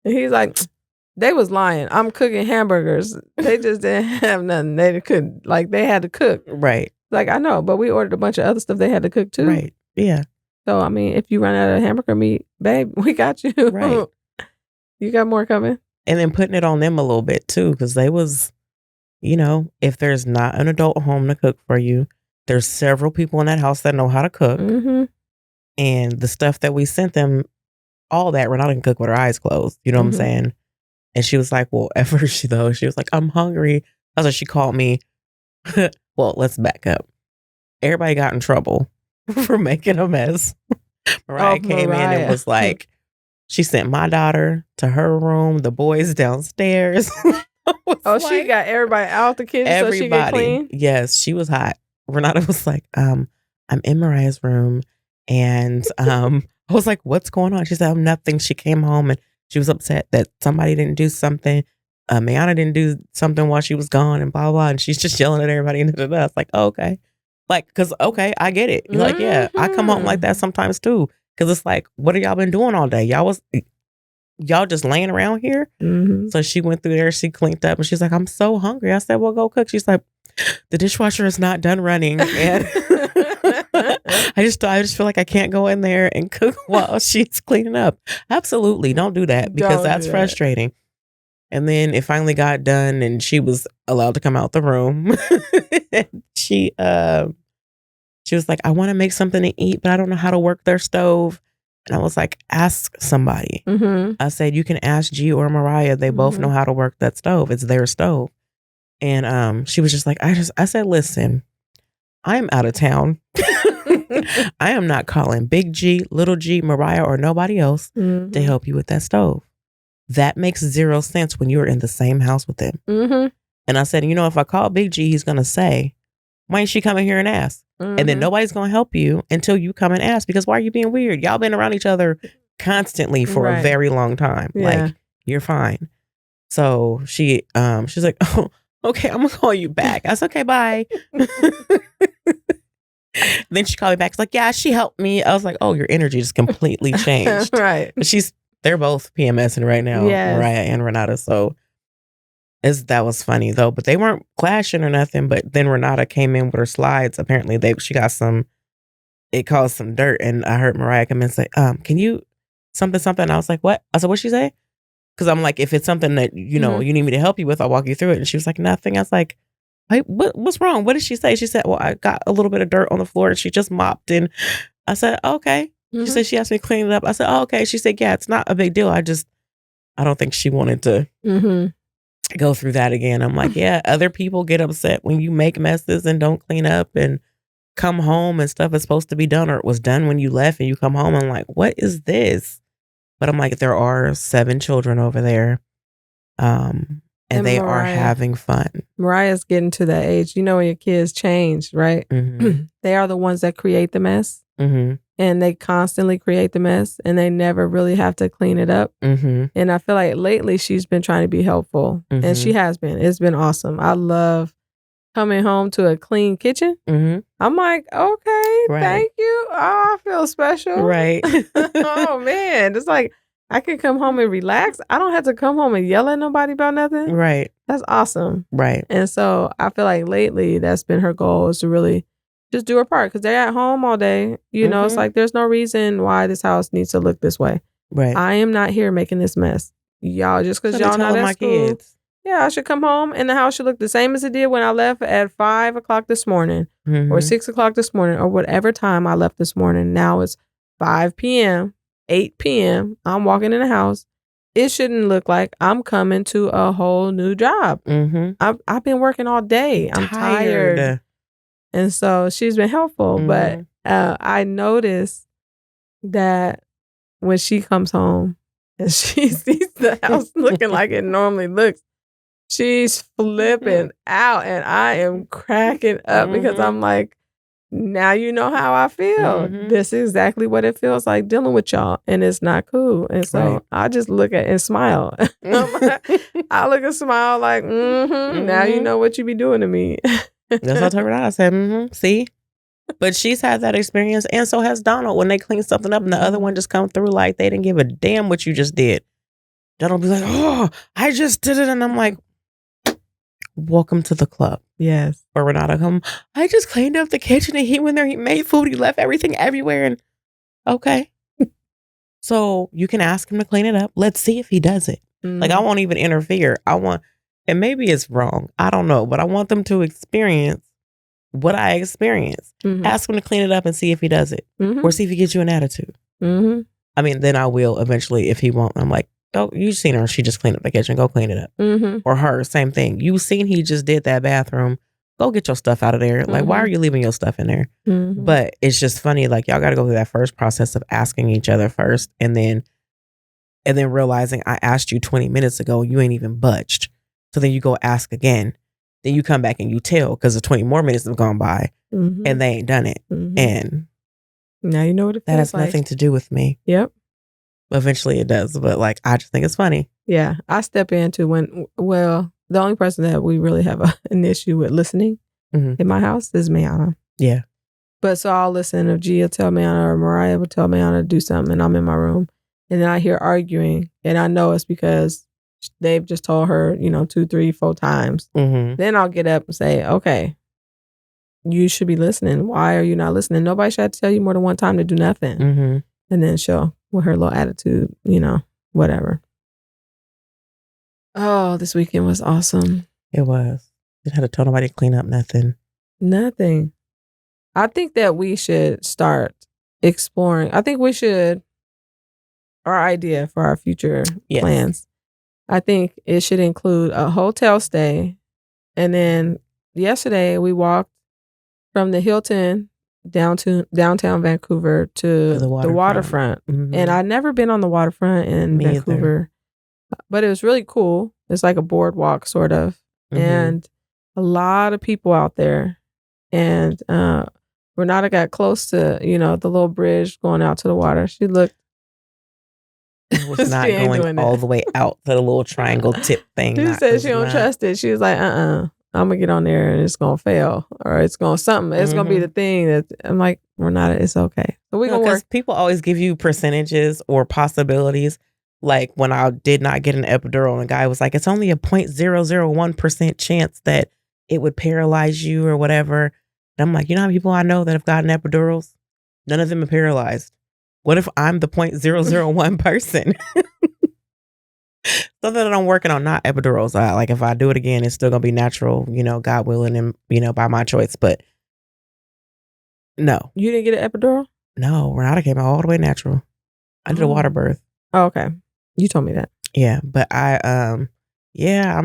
And he's like, they was lying. I'm cooking hamburgers. They just didn't have nothing. They couldn't, they had to cook. Right. Like, I know, but we ordered a bunch of other stuff they had to cook too. Right. Yeah. So, I mean, if you run out of hamburger meat, babe, we got you. Right. You got more coming. And then putting it on them a little bit too, because they was, if there's not an adult home to cook for you, there's several people in that house that know how to cook. And the stuff that we sent them, all that, Renata can cook with her eyes closed. You know what I'm saying? And she was like, well, at first she was like, I'm hungry. That's why she called me. Well, let's back up. Everybody got in trouble for making a mess. Mariah came in and was like, she sent my daughter to her room, the boys downstairs. She got everybody out the kitchen so she could clean? Yes, she was hot. Renata was like, I'm in Mariah's room. And I was like, what's going on? She said, nothing. She came home and she was upset that somebody didn't do something. Mayana didn't do something while she was gone and blah, blah. And she's just yelling at everybody. And I was like, oh, okay. Like, because, okay, I get it. Like, yeah, I come home like that sometimes too. Because it's like, what have y'all been doing all day? Y'all just laying around here? So she went through there, she cleaned up, and she's like, I'm so hungry. I said, well, go cook. She's like, the dishwasher is not done running. And I just feel like I can't go in there and cook while she's cleaning up. Absolutely. Don't do that because that's frustrating. And then it finally got done and she was allowed to come out the room. She was like, I want to make something to eat, but I don't know how to work their stove. And I was like, ask somebody. I said, you can ask G or Mariah. They both know how to work that stove. It's their stove. And she was just like, I said, listen, I'm out of town. I am not calling Big G, Little G, Mariah, or nobody else to help you with that stove. that makes zero sense when you're in the same house with them. Mm-hmm. And I said, if I call Big G, he's going to say, why ain't she coming here and ask? Mm-hmm. And then nobody's going to help you until you come and ask, because why are you being weird? Y'all been around each other constantly for a very long time. Yeah. Like, you're fine. So she's like, oh, okay, I'm going to call you back. I said, okay, bye. Then she called me back. She's like, yeah, she helped me. I was like, oh, your energy just completely changed. Right. But they're both PMSing right now, Yes. Mariah and Renata. So that was funny though. But they weren't clashing or nothing. But then Renata came in with her slides. Apparently she got it caused some dirt. And I heard Mariah come in and say, can you something? I was like, what? I said, what'd she say? Because I'm like, if it's something that, you need me to help you with, I'll walk you through it. And she was like, nothing. I was like, hey, what's wrong? What did she say? She said, well, I got a little bit of dirt on the floor and she just mopped. And I said, okay. Mm-hmm. She said she asked me to clean it up. I said, oh, okay. She said, yeah, it's not a big deal. I don't think she wanted to go through that again. I'm like, yeah, other people get upset when you make messes and don't clean up and come home and stuff is supposed to be done, or it was done when you left and you come home and like, what is this? But I'm like, there are 7 children over there. And they are having fun. Mariah's getting to that age. You know when your kids change, right? Mm-hmm. They are the ones that create the mess. Mm-hmm. And they constantly create the mess. And they never really have to clean it up. Mm-hmm. And I feel like lately she's been trying to be helpful. Mm-hmm. And she has been. It's been awesome. I love coming home to a clean kitchen. Mm-hmm. I'm like, okay, thank you. Oh, I feel special. Right. Oh, man. It's like, I can come home and relax. I don't have to come home and yell at nobody about nothing. Right. That's awesome. Right. And so I feel like lately that's been her goal, is to really just do her part, because they're at home all day. You know, it's like there's no reason why this house needs to look this way. Right. I am not here making this mess. Y'all, just because y'all not at school. Kids. Yeah, I should come home and the house should look the same as it did when I left at 5 o'clock this morning or 6 o'clock this morning or whatever time I left this morning. Now it's 5 p.m., 8 p.m. I'm walking in the house. It shouldn't look like I'm coming to a whole new job. I've been working all day. I'm tired. And so she's been helpful. But I noticed that when she comes home and she sees the house looking like it normally looks, she's flipping out. And I am cracking up because I'm like, now you know how I feel. This is exactly what it feels like dealing with y'all. And it's not cool. And so I just look at and smile. I look and smile like, now you know what you be doing to me. That's what I told her. I said, see? But she's had that experience, and so has Donald, when they clean something up and the other one just come through like they didn't give a damn what you just did. Donald be like, oh, I just did it. And I'm like, welcome to the club. Yes. Or Renata come, I just cleaned up the kitchen and he went there, he made food, he left everything everywhere. And okay. So you can ask him to clean it up. Let's see if he does it. Like, I won't even interfere. And maybe it's wrong. I don't know. But I want them to experience what I experienced. Ask him to clean it up and see if he does it. Or see if he gets you an attitude. I mean, then I will eventually, if he won't. I'm like, oh, you've seen her. She just cleaned up the kitchen. Go clean it up. Or her, same thing. You've seen he just did that bathroom. Go get your stuff out of there. Like, why are you leaving your stuff in there? But it's just funny. Like, y'all got to go through that first process of asking each other first. And then realizing I asked you 20 minutes ago, you ain't even budged. So then you go ask again. Then you come back and you tell, because the 20 more minutes have gone by and they ain't done it. And now you know what it feels that has like. nothing to do with me. Yep. Eventually it does. But like, I just think it's funny. Yeah. I step into the only person that we really have an issue with listening in my house is Mayana. Yeah. But so I'll listen if Gia tell Mayana or Mariah will tell Mayana to do something and I'm in my room. And then I hear arguing and I know it's because they've just told her, 2, 3, 4 times. Then I'll get up and say, okay, you should be listening. Why are you not listening? Nobody should have to tell you more than one time to do nothing. And then she'll, with her little attitude, whatever. Oh, this weekend was awesome. It was. Didn't have to tell nobody to clean up nothing. Nothing. I think that we should start exploring. I think we should, our idea for our future plans, I think it should include a hotel stay. And then yesterday we walked from the Hilton down to downtown Vancouver to the waterfront. And I'd never been on the waterfront in Vancouver. But it was really cool. It's like a boardwalk sort of, and a lot of people out there. And Renata got close to, the little bridge going out to the water. She looked. It was not going all the way out to the little triangle tip thing. She said she don't trust it. She was like, I'm gonna get on there and it's gonna fail, or it's gonna something. It's gonna be the thing that I'm like, Renata, it's okay. So we gonna work. People always give you percentages or possibilities. Like when I did not get an epidural, and the guy was like, it's only a 0.001% chance that it would paralyze you or whatever. And I'm like, you know how many people I know that have gotten epidurals? None of them are paralyzed. What if I'm the 0.001 person? So that I'm working on not epidurals. Like if I do it again, it's still gonna be natural, God willing, and by my choice. But no, you didn't get an epidural. No, Renata came out all the way natural. I did a water birth. Oh, okay, you told me that. Yeah, but I'm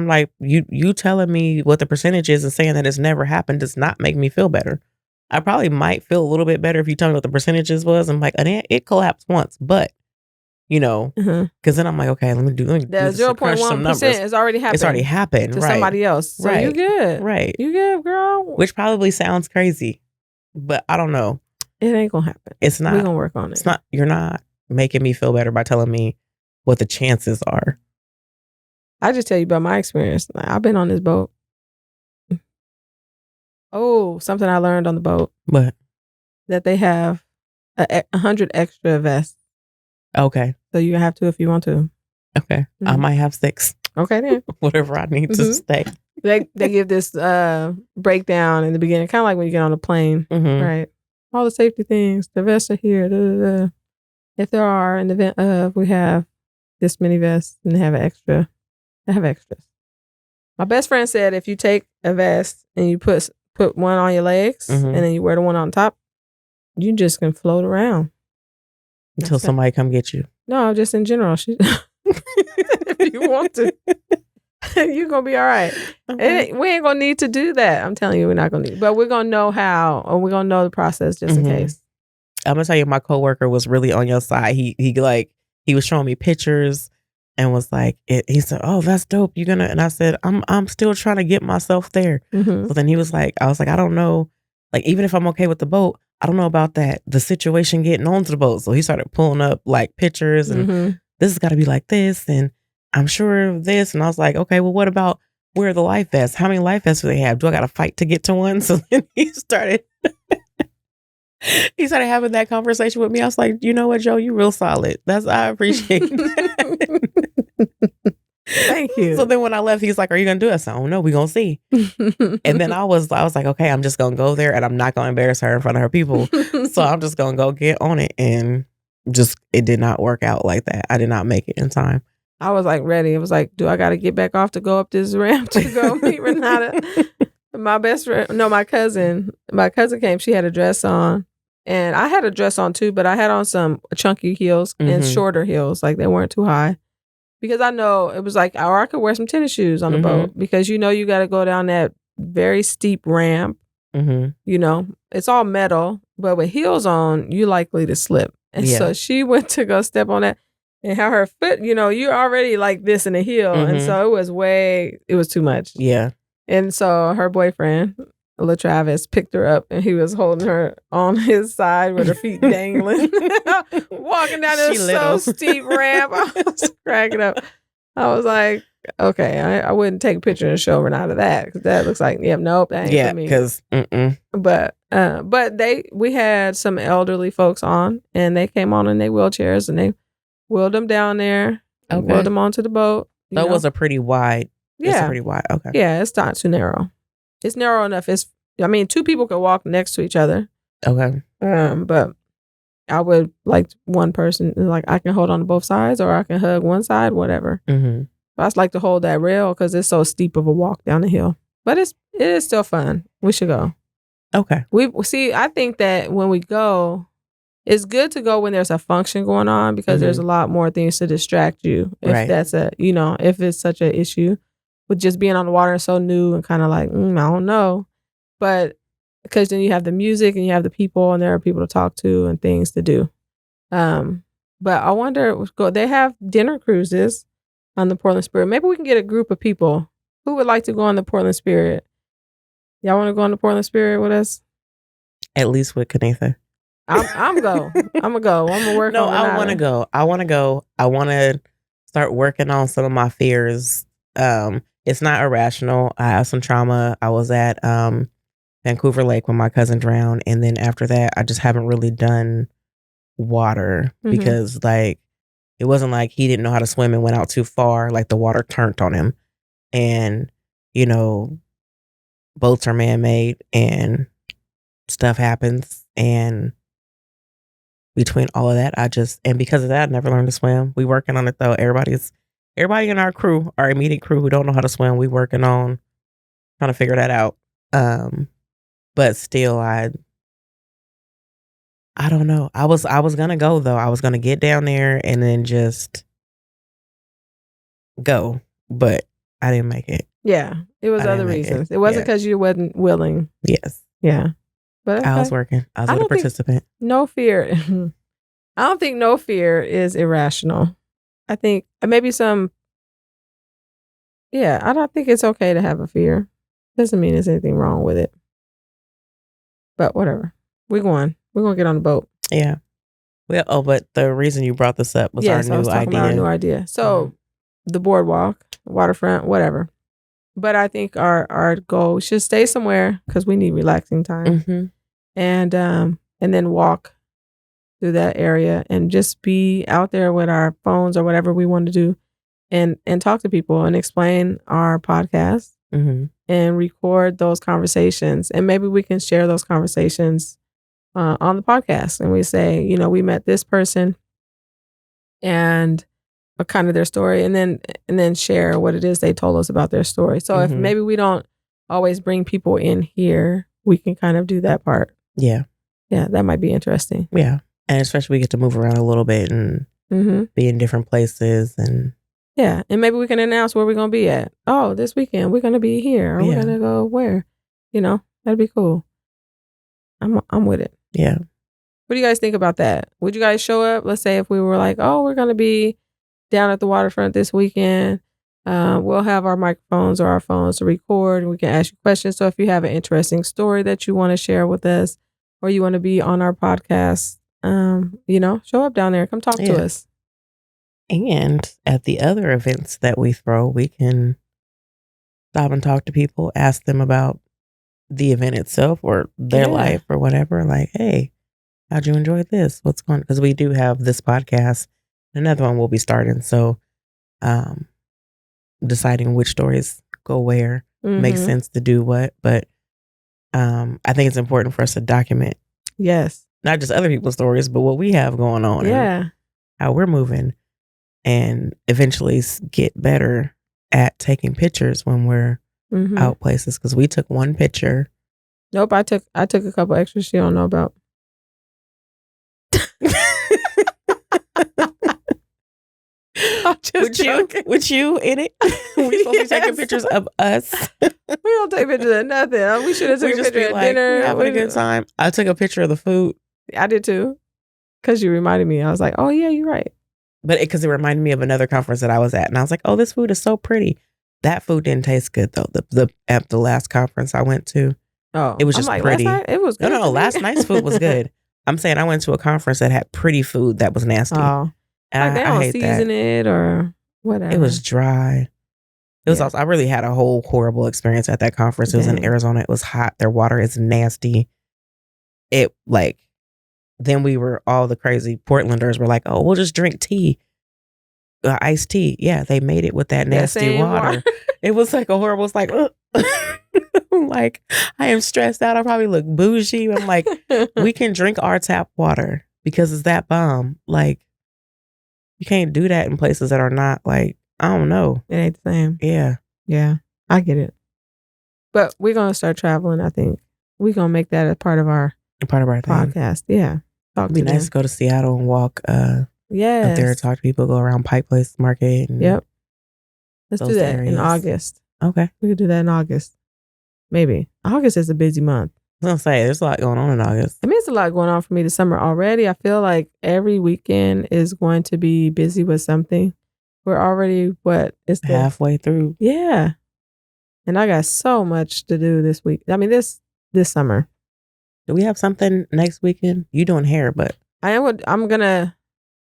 like, you telling me what the percentage is and saying that it's never happened does not make me feel better. I probably might feel a little bit better if you tell me what the percentages was. I'm like, it collapsed once, but because then I'm like, okay, let me do the 0.1% has already happened. It's already happened to right. somebody else. So right. You good. Right. You good, girl. Which probably sounds crazy, but I don't know. It ain't gonna happen. It's not. We're gonna work on it. It's not. You're not making me feel better by telling me what the chances are. I just tell you about my experience. Like, I've been on this boat. Oh, something I learned on the boat. What? That they have 100 extra vests. Okay. So you have to if you want to. Okay. I might have 6. Okay then. Whatever I need to stay. They give this breakdown in the beginning, kind of like when you get on a plane, right? All the safety things, the vests are here. Da, da, da. If there are, in the event of, we have this many vests and they have extras. My best friend said if you take a vest and you put one on your legs and then you wear the one on top, you just can float around. Until somebody come get you. No, just in general. If you want to. You're going to be all right. Okay. We ain't going to need to do that. I'm telling you, we're not going to need. But we're going to know how, or we're going to know the process just in case. I'm going to tell you, my coworker was really on your side. He was showing me pictures and was like, he said, oh, that's dope. You're going to, and I said, I'm still trying to get myself there. So then he was like, I was like, I don't know. Like, even if I'm okay with the boat, I don't know about that. The situation getting onto the boat. So he started pulling up like pictures and this has got to be like this. And I'm sure of this. And I was like, okay, well, what about where are the life vests? How many life vests do they have? Do I got to fight to get to one? So then he started having that conversation with me. I was like, you know what, Joe, you real solid. I appreciate that. Thank you. So then when I left, he's like, are you going to do it? I said, oh no, we're going to see. And then I was like, okay, I'm just going to go there and I'm not going to embarrass her in front of her people. So I'm just going to go get on it. And it did not work out like that. I did not make it in time. I was like ready. It was like, do I got to get back off to go up this ramp to go meet Renata? My cousin came. She had a dress on and I had a dress on too, but I had on some chunky heels and shorter heels. Like they weren't too high because I know it was like, or I could wear some tennis shoes on the boat because you got to go down that very steep ramp. It's all metal, but with heels on, you're likely to slip. And so she went to go step on that. And how her foot, you're already like this in a heel. And so it was too much. Yeah. And so her boyfriend, LaTravis, picked her up and he was holding her on his side with her feet dangling. Walking down this so steep ramp. I was cracking up. I was like, okay, I wouldn't take a picture and show Renata that because that looks like, nope, that ain't for me. Because, But we had some elderly folks on and they came on in their wheelchairs and they wheeled them down there, wheeled them onto the boat. That was a pretty wide. Yeah. It's pretty wide. Okay. Yeah, it's not too narrow. It's narrow enough. 2 people could walk next to each other. Okay. But I would like one person, like I can hold on to both sides or I can hug one side, whatever. But I just like to hold that rail because it's so steep of a walk down the hill. But it is still fun. We should go. Okay. I think that when we go, it's good to go when there's a function going on because there's a lot more things to distract you. If that's if it's such an issue with just being on the water and so new and kind of like, I don't know. But because then you have the music and you have the people and there are people to talk to and things to do. But I wonder, they have dinner cruises. on the Portland Spirit. Maybe we can get a group of people who would like to go on the Portland Spirit. Y'all want to go on the Portland Spirit with us? At least with Kanitha. I'm go. I'm gonna go. I'm gonna work No, on I want to go. I want to go. I want to start working on some of my fears. It's not irrational. I have some trauma. I was at Vancouver Lake when my cousin drowned, and then after that, I just haven't really done water because like it wasn't like he didn't know how to swim and went out too far. Like the water turned on him, and you know, boats are man-made and stuff happens, and between all of that, and because of that, I never learned to swim. We working on it though. Everybody in our crew, our immediate crew who don't know how to swim, we working on trying to figure that out. But still, I don't know. I was gonna go though. I was gonna get down there and then just go, but I didn't make it. Yeah, it was other reasons. It wasn't because you wasn't willing. Yes. Yeah. But okay. I was working. I was a participant. No fear. I don't think no fear is irrational. I think maybe some. Yeah, I don't think it's okay to have a fear. Doesn't mean there's anything wrong with it. But whatever. We're going to get on the boat. Yeah. Well, but the reason you brought this up was our new idea. About our new idea. So the boardwalk, waterfront, whatever. But I think our goal should stay somewhere because we need relaxing time. And then walk through that area and just be out there with our phones or whatever we want to do and talk to people and explain our podcast and record those conversations. And maybe we can share those conversations on the podcast. And we say, you know, we met this person and kind of their story and then share what it is they told us about their story. So if maybe we don't always bring people in here, we can kind of do that part. Yeah. Yeah, that might be interesting. Yeah. And especially we get to move around a little bit and be in different places. And yeah. And maybe we can announce where we're going to be at. Oh, this weekend we're going to be here. Or we're going to go where? You know, that'd be cool. I'm with it. Yeah. What do you guys think about that? Would you guys show up? Let's say if we were like, oh, we're going to be down at the waterfront this weekend. We'll have our microphones or our phones to record and we can ask you questions. So if you have an interesting story that you want to share with us or you want to be on our podcast, you know, show up down there. Come talk to us. And at the other events that we throw, we can stop and talk to people, ask them about the event itself or their life or whatever. Like, hey, how'd you enjoy this? What's going on? Because we do have this podcast. Another one will be starting. So deciding which stories go where makes sense to do what. But I think it's important for us to document. Yes. Not just other people's stories, but what we have going on. Yeah. And how we're moving. And eventually get better at taking pictures when we're out places. Because we took one picture. Nope, I took a couple extras you don't know about. Would you in it? We supposed to be taking pictures of us. We don't take pictures of nothing. We should have taken a picture of dinner. We're having a good time. I took a picture of the food. I did too. Because you reminded me. I was like, oh yeah, you're right. But because it reminded me of another conference that I was at. And I was like, oh, this food is so pretty. That food didn't taste good though. At the last conference I went to. Oh. It was just pretty. It was good. No, last night's food was good. I'm saying I went to a conference that had pretty food that was nasty. Oh. And like I hate season it or whatever. It was dry. It was also, I really had a whole horrible experience at that conference. It was in Arizona. It was hot. Their water is nasty. Then we were, all the crazy Portlanders were like, oh, we'll just drink tea. Iced tea. Yeah, they made it with that nasty water. It was like a horrible, it's like, like, I am stressed out. I probably look bougie. I'm like, we can drink our tap water because it's that bomb. Like, you can't do that in places that are not like, I don't know. It ain't the same. Yeah. Yeah, I get it. But we're going to start traveling, I think. We're going to make that a part of our podcast. Yeah. It'd be nice to go to Seattle and walk up there, talk to people, go around Pike Place Market. And let's do that in August. Okay. We could do that in August. Maybe. August is a busy month. I was going to say, there's a lot going on in August. I mean, it's a lot going on for me this summer already. I feel like every weekend is going to be busy with something We're already, it's the halfway through. Yeah. And I got so much to do this week. I mean, this summer. Do we have something next weekend? You doing hair, but I'm gonna,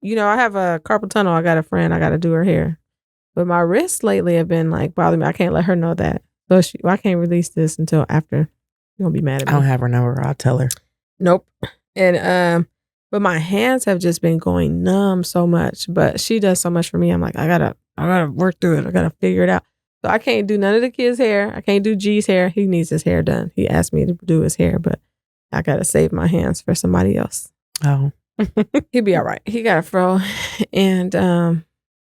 I have a carpal tunnel. I got a friend. I got to do her hair, but my wrists lately have been like bothering me. I can't let her know that. So I can't release this until after. You're gonna be mad at me. I don't have her number. I'll tell her. Nope. And but my hands have just been going numb so much. But she does so much for me. I'm like, I gotta work through it. I gotta figure it out. So I can't do none of the kids' hair. I can't do G's hair. He needs his hair done. He asked me to do his hair, but I gotta save my hands for somebody else. Oh. He'll be all right. He got a fro. And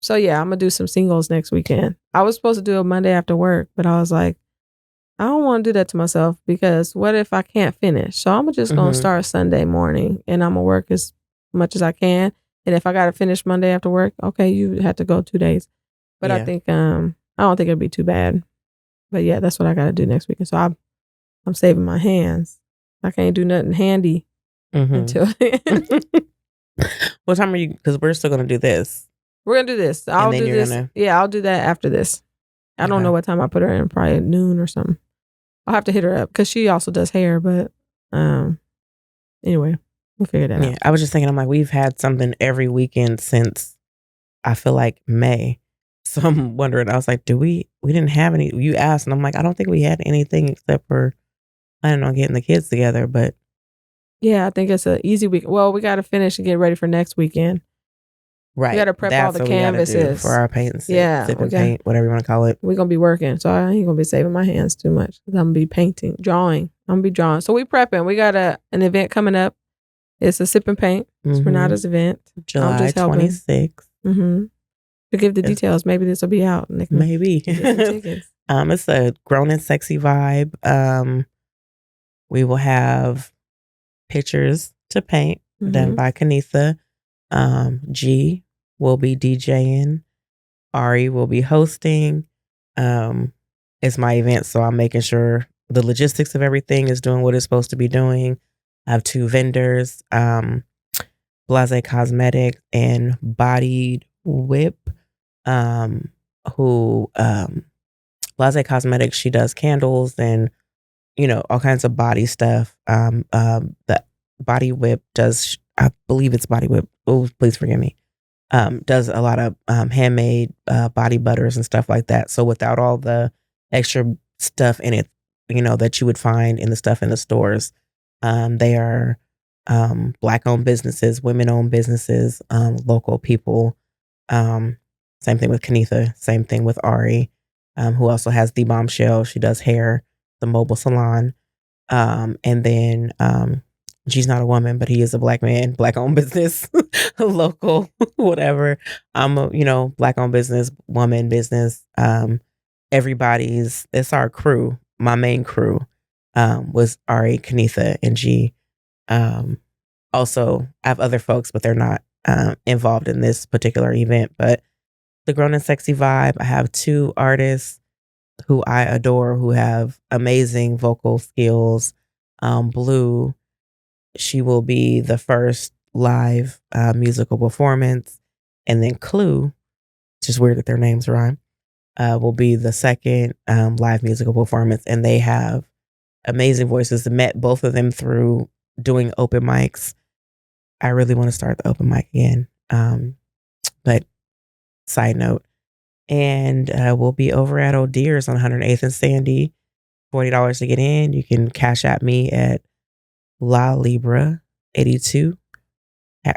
so yeah, I'm gonna do some singles next weekend. I was supposed to do it Monday after work, but I was like, I don't want to do that to myself because what if I can't finish? So I'm just gonna start Sunday morning and I'm gonna work as much as I can. And if I gotta finish Monday after work, okay, you have to go 2 days. But I think I don't think it'll be too bad. But yeah, that's what I gotta do next weekend. So I'm saving my hands. I can't do nothing handy until then. What time are you? Because we're still gonna do this. We're gonna do this. I'll do this. Yeah, I'll do that after this. I don't know what time I put her in. Probably at noon or something. I'll have to hit her up because she also does hair. But anyway, we'll figure that out. Yeah, I was just thinking. I'm like, we've had something every weekend since I feel like May. So I'm wondering. I was like, we didn't have any? You asked, and I'm like, I don't think we had anything except for planning on getting the kids together. But yeah, I think it's an easy week. Well, we got to finish and get ready for next weekend. Right. We got to prep all the canvases for our paint and sip, yeah, sip and paint, whatever you want to call it. We're going to be working. So I ain't going to be saving my hands too much. I'm going to be painting, drawing. I'm going to be drawing. So we prepping. We got an event coming up. It's a sip and paint. It's Renata's event. July 26th. To give the details, maybe this will be out. Maybe. It's a grown and sexy vibe. We will have pictures to paint done by Kanitha. G will be DJing. Ari will be hosting. It's my event, so I'm making sure the logistics of everything is doing what it's supposed to be doing. I have 2 vendors, Blase Cosmetic and Bodied Whip, who Blase Cosmetics, she does candles and all kinds of body stuff. The Body Whip does, I believe it's Body Whip. Oh, please forgive me. Does a lot of handmade body butters and stuff like that. So without all the extra stuff in it, that you would find in the stuff in the stores, they are Black-owned businesses, women-owned businesses, local people. Same thing with Kanitha. Same thing with Ari, who also has The Bombshell. She does hair, the mobile salon. And then she's not a woman, but he is a Black man, Black-owned business, local, whatever. I'm a, Black-owned business, woman business. It's our crew. My main crew was Ari, Kanitha, and G. Also, I have other folks, but they're not involved in this particular event. But the Grown and Sexy Vibe, I have 2 artists who I adore, who have amazing vocal skills. Blue, she will be the first live musical performance. And then Clue, which is weird that their names rhyme, will be the second live musical performance. And they have amazing voices. Met both of them through doing open mics. I really want to start the open mic again. But side note. And we'll be over at O'Deer's on 108th and Sandy. $40 to get in. You can cash at me at La Libra 82,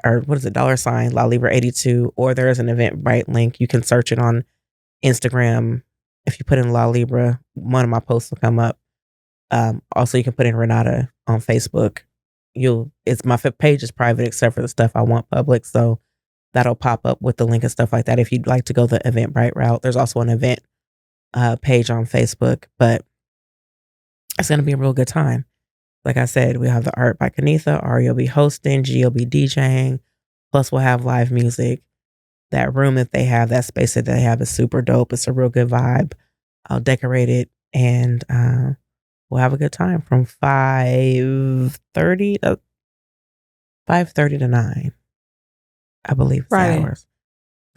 or what is it? $ La Libra 82. Or there's an Eventbrite link. You can search it on Instagram. If you put in La Libra, one of my posts will come up. Also, you can put in Renata on Facebook. My page is private except for the stuff I want public. So that'll pop up with the link and stuff like that. If you'd like to go the Eventbrite route, there's also an event page on Facebook, but it's going to be a real good time. Like I said, we have the art by Kanitha. Ari will be hosting. G will be DJing. Plus, we'll have live music. That room that they have, that space that they have is super dope. It's a real good vibe. I'll decorate it and we'll have a good time from 5:30 to 9. I believe it's hours.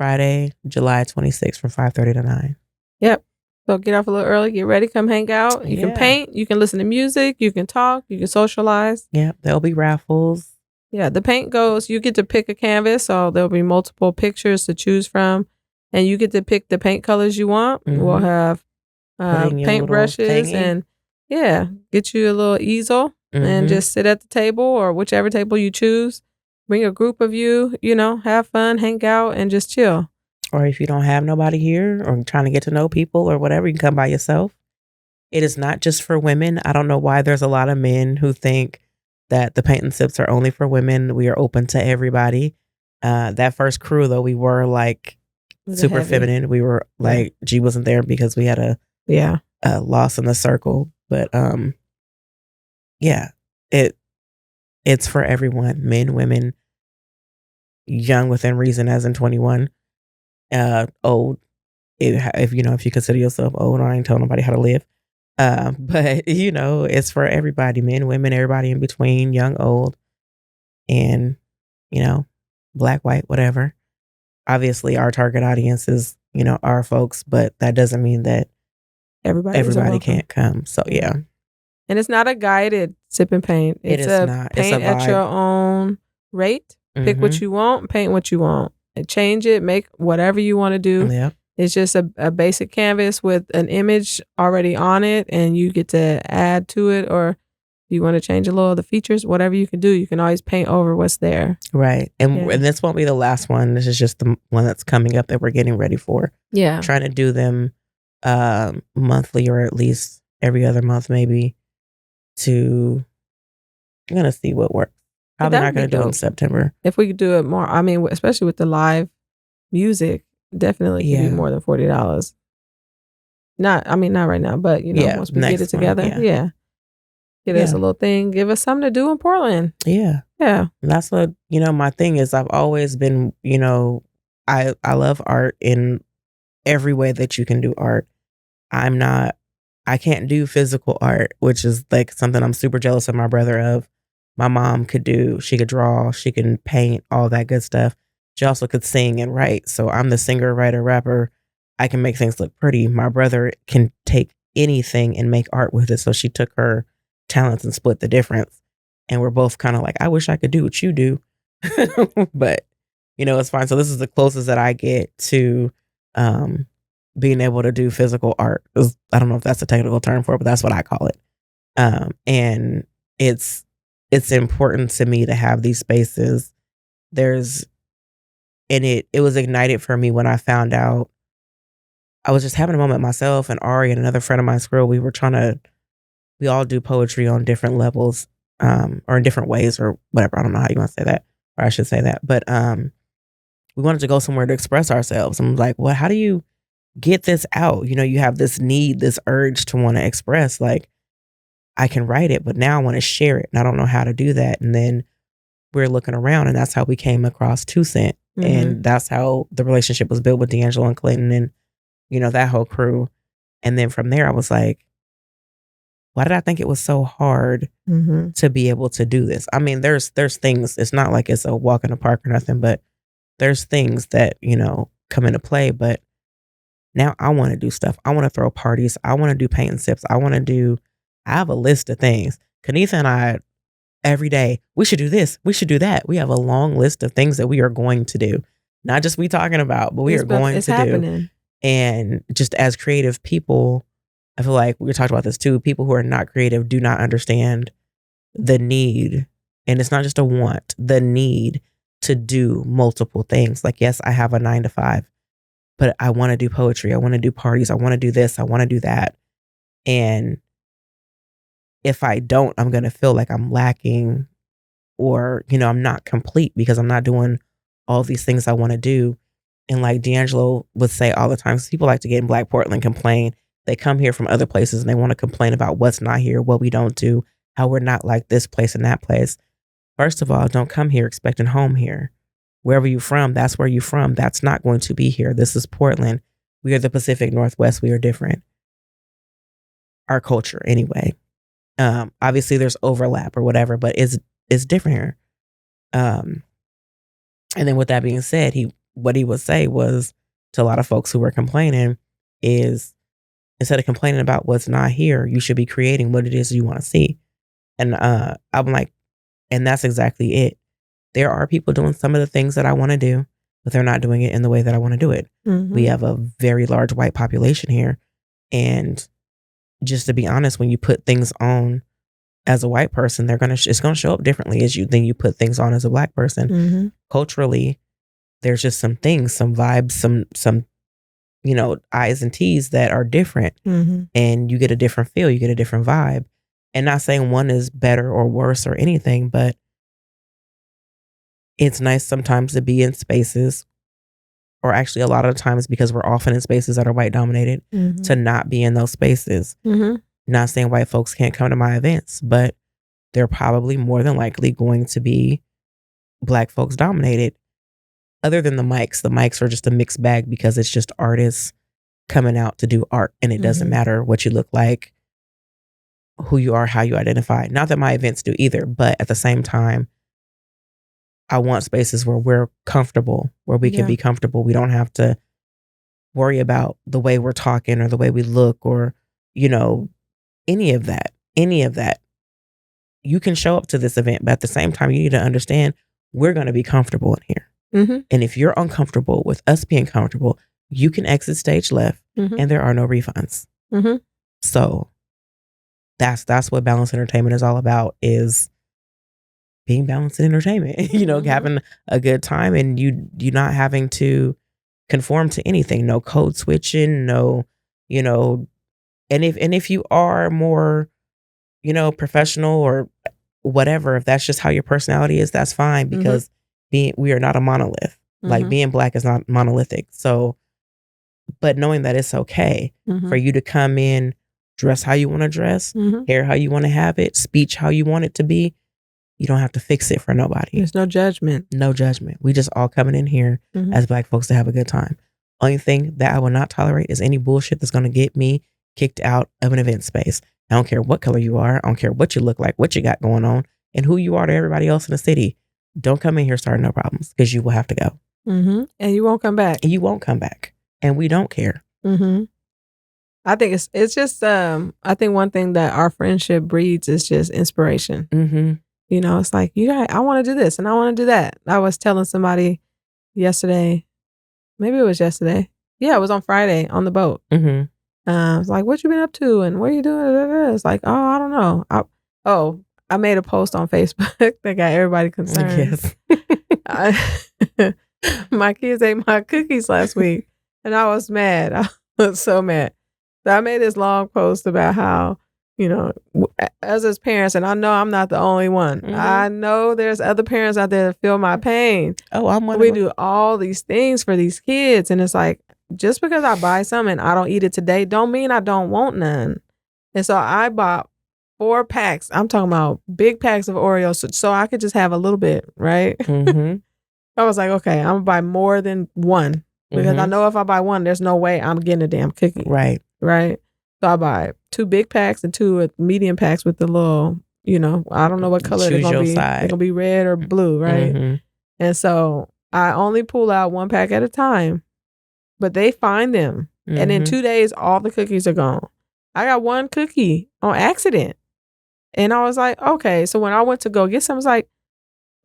Friday, July 26th from 5:30 to 9. Yep. So get off a little early, get ready, come hang out. You can Yeah. paint, you can listen to music, you can talk, you can socialize. Yeah, there'll be raffles. Yeah, the paint goes, you get to pick a canvas, so there'll be multiple pictures to choose from, and you get to pick the paint colors you want. We'll have Put in your paint little brushes thingy. and get you a little easel and just sit at the table or whichever table you choose. Bring a group of you, have fun, hang out, and just chill. Or if you don't have nobody here or trying to get to know people or whatever, you can come by yourself. It is not just for women. I don't know why there's a lot of men who think that the paint and sips are only for women. We are open to everybody. That first crew, though, we were like super heavy. feminine. We were like, G wasn't there because we had a loss in the circle. But it's for everyone, men, women, young within reason, as in 21, old. If you consider yourself old, I ain't telling nobody how to live. But it's for everybody, men, women, everybody in between, young, old, and black, white, whatever. Obviously, our target audience is our folks, but that doesn't mean that everybody can't come. So yeah. And it's not a guided sip and paint. It's not. Paint It's a at vibe. your own rate. Pick what you want, paint what you want, and change it, make whatever you want to do. Yep. It's just a basic canvas with an image already on it, and you get to add to it, or if you want to change a little of the features, whatever you can do, you can always paint over what's there. Right. And this won't be the last one. This is just the one that's coming up that we're getting ready for. Yeah. Trying to do them monthly or at least every other month maybe I'm going to see what works. Probably not going to do it in September. If we could do it more, I mean, especially with the live music, definitely could be more than $40. Not right now, but once we get it together, get us a little thing, give us something to do in Portland. Yeah. Yeah. And that's what, my thing is. I've always been, I love art in every way that you can do art. I can't do physical art, which is like something I'm super jealous of my brother of. My mom could do, she could draw, she can paint, all that good stuff. She also could sing and write. So I'm the singer, writer, rapper. I can make things look pretty. My brother can take anything and make art with it. So she took her talents and split the difference. And we're both kind of like, I wish I could do what you do. But, it's fine. So this is the closest that I get to being able to do physical art. I don't know if that's a technical term for it, but that's what I call it. And it's important to me to have these spaces. It was ignited for me when I found out. I was just having a moment myself and Ari and another friend of mine, Squirrel. We all do poetry on different levels, or in different ways or whatever. I don't know how you want to say that, or I should say that. But we wanted to go somewhere to express ourselves. I'm like, well, how do you get this out? You have this need, this urge to want to express. Like, I can write it, but now I want to share it, and I don't know how to do that. And then we're looking around, and that's how we came across 2 Cent. And that's how the relationship was built with D'Angelo and Clinton and, that whole crew. And then from there, I was like, why did I think it was so hard to be able to do this? I mean, there's things, it's not like it's a walk in the park or nothing, but there's things that, come into play. But now I want to do stuff. I want to throw parties. I want to do paint and sips. I have a list of things. Kanitha and I, every day, we should do this, we should do that. We have a long list of things that we are going to do. Not just we talking about, but we are going to do. And just as creative people, I feel like we talked about this too. People who are not creative do not understand the need. And it's not just a want, the need to do multiple things. Like, yes, I have a 9 to 5, but I want to do poetry. I want to do parties. I want to do this. I want to do that. And if I don't, I'm going to feel like I'm lacking, or, I'm not complete because I'm not doing all these things I want to do. And like D'Angelo would say all the time, people like to get in Black Portland, complain. They come here from other places and they want to complain about what's not here, what we don't do, how we're not like this place and that place. First of all, don't come here expecting home here. Wherever you're from, that's where you're from. That's not going to be here. This is Portland. We are the Pacific Northwest. We are different. Our culture, anyway. Obviously, there's overlap or whatever, but it's different here. And then with that being said, what he would say was to a lot of folks who were complaining is, instead of complaining about what's not here, you should be creating what it is you want to see. And I'm like, and that's exactly it. There are people doing some of the things that I want to do, but they're not doing it in the way that I want to do it. We have a very large white population here. And just to be honest, when you put things on as a white person, it's gonna show up differently than you put things on as a Black person. Culturally, there's just some things, some vibes, some I's and T's that are different, and you get a different feel, you get a different vibe. And not saying one is better or worse or anything, but it's nice sometimes to be in spaces, or actually a lot of the times, because we're often in spaces that are white dominated, to not be in those spaces. Not saying white folks can't come to my events, but they're probably more than likely going to be Black folks dominated. Other than the mics are just a mixed bag, because it's just artists coming out to do art, and it doesn't matter what you look like, who you are, how you identify. Not that my events do either, but at the same time, I want spaces where we're comfortable, where we can be comfortable. We don't have to worry about the way we're talking or the way we look, or, any of that. You can show up to this event, but at the same time, you need to understand we're going to be comfortable in here. And if you're uncomfortable with us being comfortable, you can exit stage left, and there are no refunds. So that's what balanced entertainment is all about, is being balanced in entertainment, having a good time, and you not having to conform to anything, no code switching, no, and if you are more, professional or whatever, if that's just how your personality is, that's fine, because we are not a monolith. Like, being Black is not monolithic. So, but knowing that it's okay for you to come in, dress how you want to dress, hair how you want to have it, speech how you want it to be. You don't have to fix it for nobody. There's no judgment. No judgment. We just all coming in here as Black folks to have a good time. Only thing that I will not tolerate is any bullshit that's going to get me kicked out of an event space. I don't care what color you are. I don't care what you look like, what you got going on, and who you are to everybody else in the city. Don't come in here starting no problems, because you will have to go. And you won't come back. And you won't come back. And we don't care. I think it's just, I think one thing that our friendship breeds is just inspiration. It's like, I want to do this and I want to do that. I was telling somebody yesterday, maybe it was yesterday. Yeah, it was on Friday on the boat. I was like, what you been up to and what are you doing? It's like, oh, I don't know. I made a post on Facebook that got everybody concerned. Yes. My kids ate my cookies last week, and I was mad. I was so mad. So I made this long post about how, as his parents, and I know I'm not the only one. I know there's other parents out there that feel my pain. Oh, I'm one of We them. do all these things for these kids, and it's like, just because I buy some and I don't eat it today, don't mean I don't want none. And so I bought 4 packs. I'm talking about big packs of Oreos, so I could just have a little bit, right? I was like, okay, I'm gonna buy more than one, because I know if I buy one, there's no way I'm getting a damn cookie. Right. So I buy 2 big packs and 2 medium packs with the little, I don't know what color they're gonna be. They're gonna be red or blue, right? And so I only pull out 1 pack at a time, but they find them, and in 2 days, all the cookies are gone. I got 1 cookie on accident, and I was like, okay. So when I went to go get some, I was like,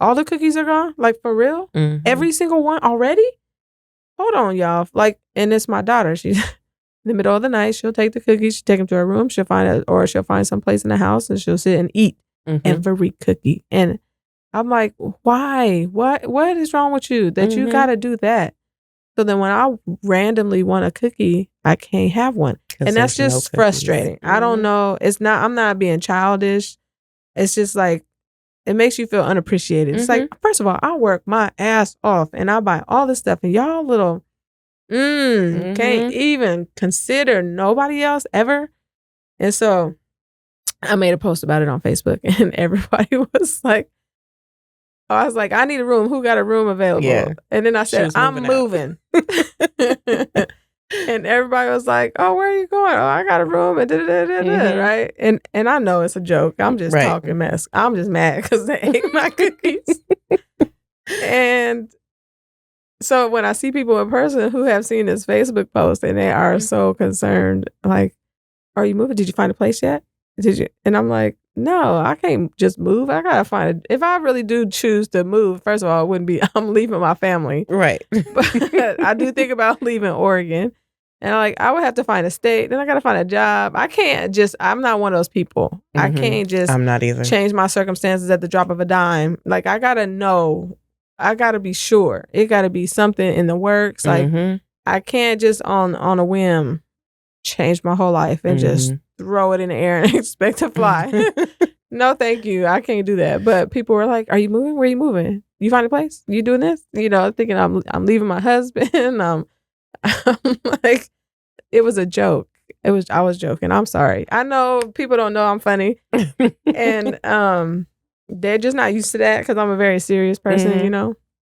all the cookies are gone? Like, for real? Every single one already? Hold on, y'all. Like, and it's my daughter. She's in the middle of the night. She'll take the cookies. She'll take them to her room. She'll find some place in the house, and she'll sit and eat every cookie. And I'm like, why? What is wrong with you that you got to do that? So then when I randomly want a cookie, I can't have one. And that's just frustrating. I don't know. I'm not being childish. It's just like, it makes you feel unappreciated. It's like, first of all, I work my ass off and I buy all this stuff, and y'all little can't even consider nobody else ever. And so I made a post about it on Facebook, and everybody was like, I was like, I need a room. Who got a room available? Yeah. And then I said, I'm moving. And everybody was like, oh, where are you going? Oh, I got a room. And right? And I know it's a joke. I'm just talking mess. I'm just mad because they ate my cookies. And So when I see people in person who have seen this Facebook post and they are so concerned, like, are you moving? Did you find a place yet? Did you? And I'm like, no, I can't just move. I gotta find it. If I really do choose to move, first of all, it wouldn't be, I'm leaving my family. Right. But I do think about leaving Oregon. And I would have to find a state. Then I gotta find a job. I can't just, I'm not one of those people. I can't just I'm not either. change my circumstances at the drop of a dime. Like, I gotta know. I gotta be sure. It gotta be something in the works. Like, I can't just on a whim change my whole life and just throw it in the air and expect to fly. No, thank you. I can't do that. But people were like, "Are you moving? Where are you moving? You find a place? You doing this?" You know, thinking I'm leaving my husband. I'm like, it was a joke. I was joking. I'm sorry. I know people don't know I'm funny, and they're just not used to that because I'm a very serious person, you know.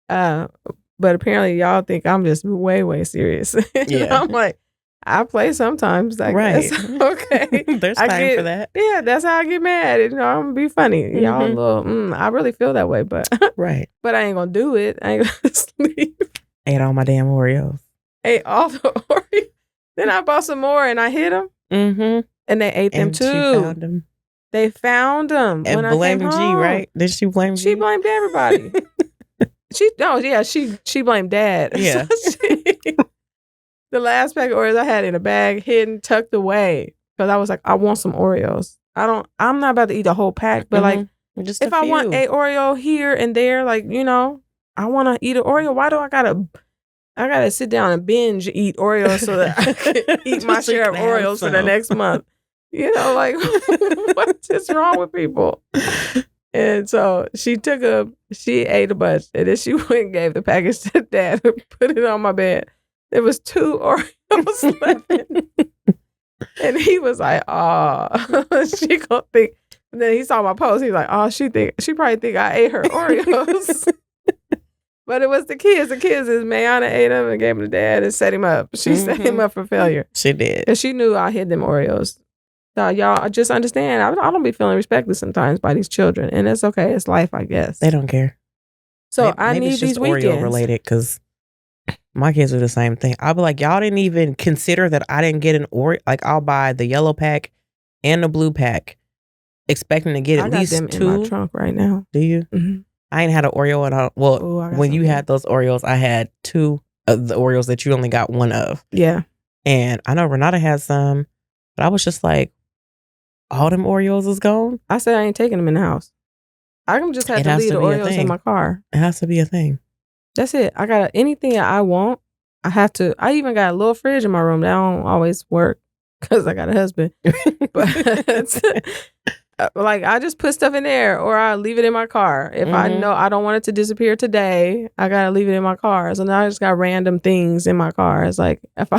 But apparently, y'all think I'm just way, way serious. Yeah, I'm like, I play sometimes. Like, right. Okay. There's time for that. Yeah, that's how I get mad. You know, I'm gonna be funny. Y'all a little. I really feel that way, but right. But I ain't gonna do it. I ain't gonna sleep. Ate all my damn Oreos. Ate all the Oreos. Then I bought some more and I hid them. And they ate them and too. She found them. They found them. And when blamed I came G, home. right? Did she blame G? She blamed everybody. She blamed Dad. Yeah. So the last pack of Oreos I had in a bag, hidden, tucked away. Because I was like, I want some Oreos. I'm not about to eat a whole pack, but like, just if I want a Oreo here and there, like, you know, I want to eat an Oreo. Why do I gotta sit down and binge eat Oreos so that I can eat my share of Oreos for the next month? You know, like, what is wrong with people? And so she ate a bunch, and then she went and gave the package to Dad and put it on my bed. There was 2 Oreos left. And he was like, oh, she gonna think. And then he saw my post. He's like, oh, she probably think I ate her Oreos. But it was the kids. The kids is Mayana ate them and gave them to Dad and set him up. She set him up for failure. She did. And she knew I hid them Oreos. So y'all just understand, I don't be feeling respected sometimes by these children. And it's okay. It's life, I guess. They don't care. So maybe I need it's just these weekends. Oreo related because my kids are the same thing. I'll be like, y'all didn't even consider that I didn't get an Oreo. Like, I'll buy the yellow pack and the blue pack, expecting to get at least them 2. in my trunk right now. Do you? Mm-hmm. I ain't had an Oreo at all. Well, when you had those Oreos, I had 2 of the Oreos that you only got 1 of. Yeah. And I know Renata had some, but I was just like, all them Oreos is gone? I said I ain't taking them in the house. I can just have to leave the Oreos in my car. It has to be a thing. That's it. I got anything that I want. I even got a little fridge in my room that don't always work because I got a husband. But like, I just put stuff in there, or I leave it in my car. If I know I don't want it to disappear today, I gotta leave it in my car. So now I just got random things in my car. It's like, that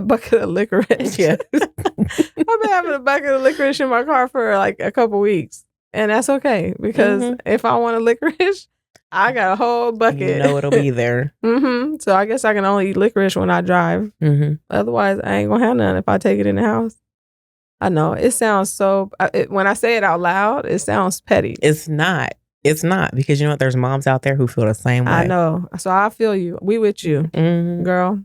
bucket of licorice. Yeah. I've been having a bucket of licorice in my car for like a couple weeks. And that's okay, because if I want a licorice, I got a whole bucket. You know it'll be there. So I guess I can only eat licorice when I drive. Otherwise, I ain't gonna have none if I take it in the house. I know it sounds so. When I say it out loud, it sounds petty. It's not. It's not, because you know what? There's moms out there who feel the same way. I know. So I feel you. We with you, girl.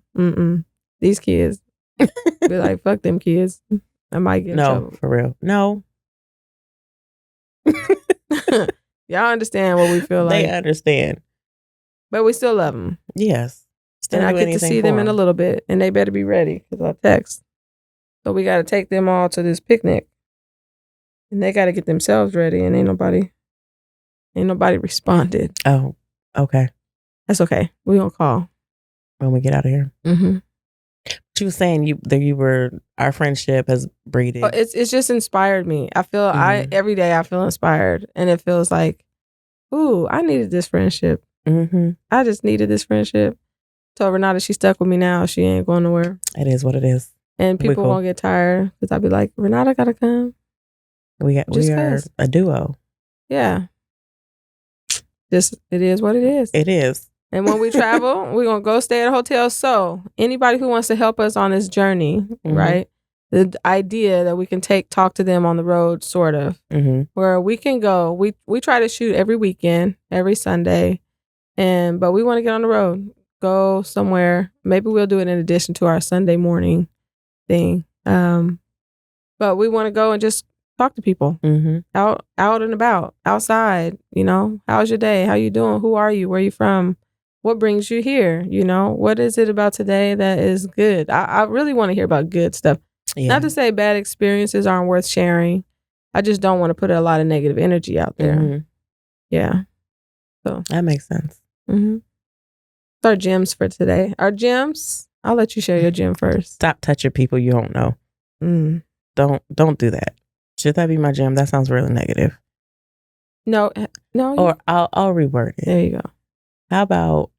These kids be like, fuck them kids. I might get in trouble. For real. No. Y'all understand what we feel like. They understand. But we still love them. Yes. And I get to see them in a little bit, and they better be ready because I text. So we got to take them all to this picnic, and they got to get themselves ready, and ain't nobody responded. Oh, okay. That's okay. We gonna call when we get out of here. She was saying our friendship has breeded. Oh, it's just inspired me. I feel every day I feel inspired, and it feels like, ooh, I needed this friendship. I just needed this friendship. Told Renata she stuck with me now. She ain't going nowhere. It is what it is. And people won't get tired because I'll be like, Renata gotta come. We are a duo. Yeah. It is what it is. It is. And when we travel, we're going to go stay at a hotel. So anybody who wants to help us on this journey, right? The idea that we can talk to them on the road, sort of, where we can go. We try to shoot every weekend, every Sunday. But we want to get on the road. go somewhere. Maybe we'll do it in addition to our Sunday morning thing. But we want to go and just talk to people out and about, outside. How's your day? How you doing? Who are you? Where you from? What brings you here? What is it about today that is good? I really want to hear about good stuff. Yeah. Not to say bad experiences aren't worth sharing. I just don't want to put a lot of negative energy out there. Yeah. So that makes sense. Our gems for today. Our gems. I'll let you share your gem first. Stop touching people you don't know. Don't do that. Should that be my gem? That sounds really negative. No. Or I'll reword it. There you go. How about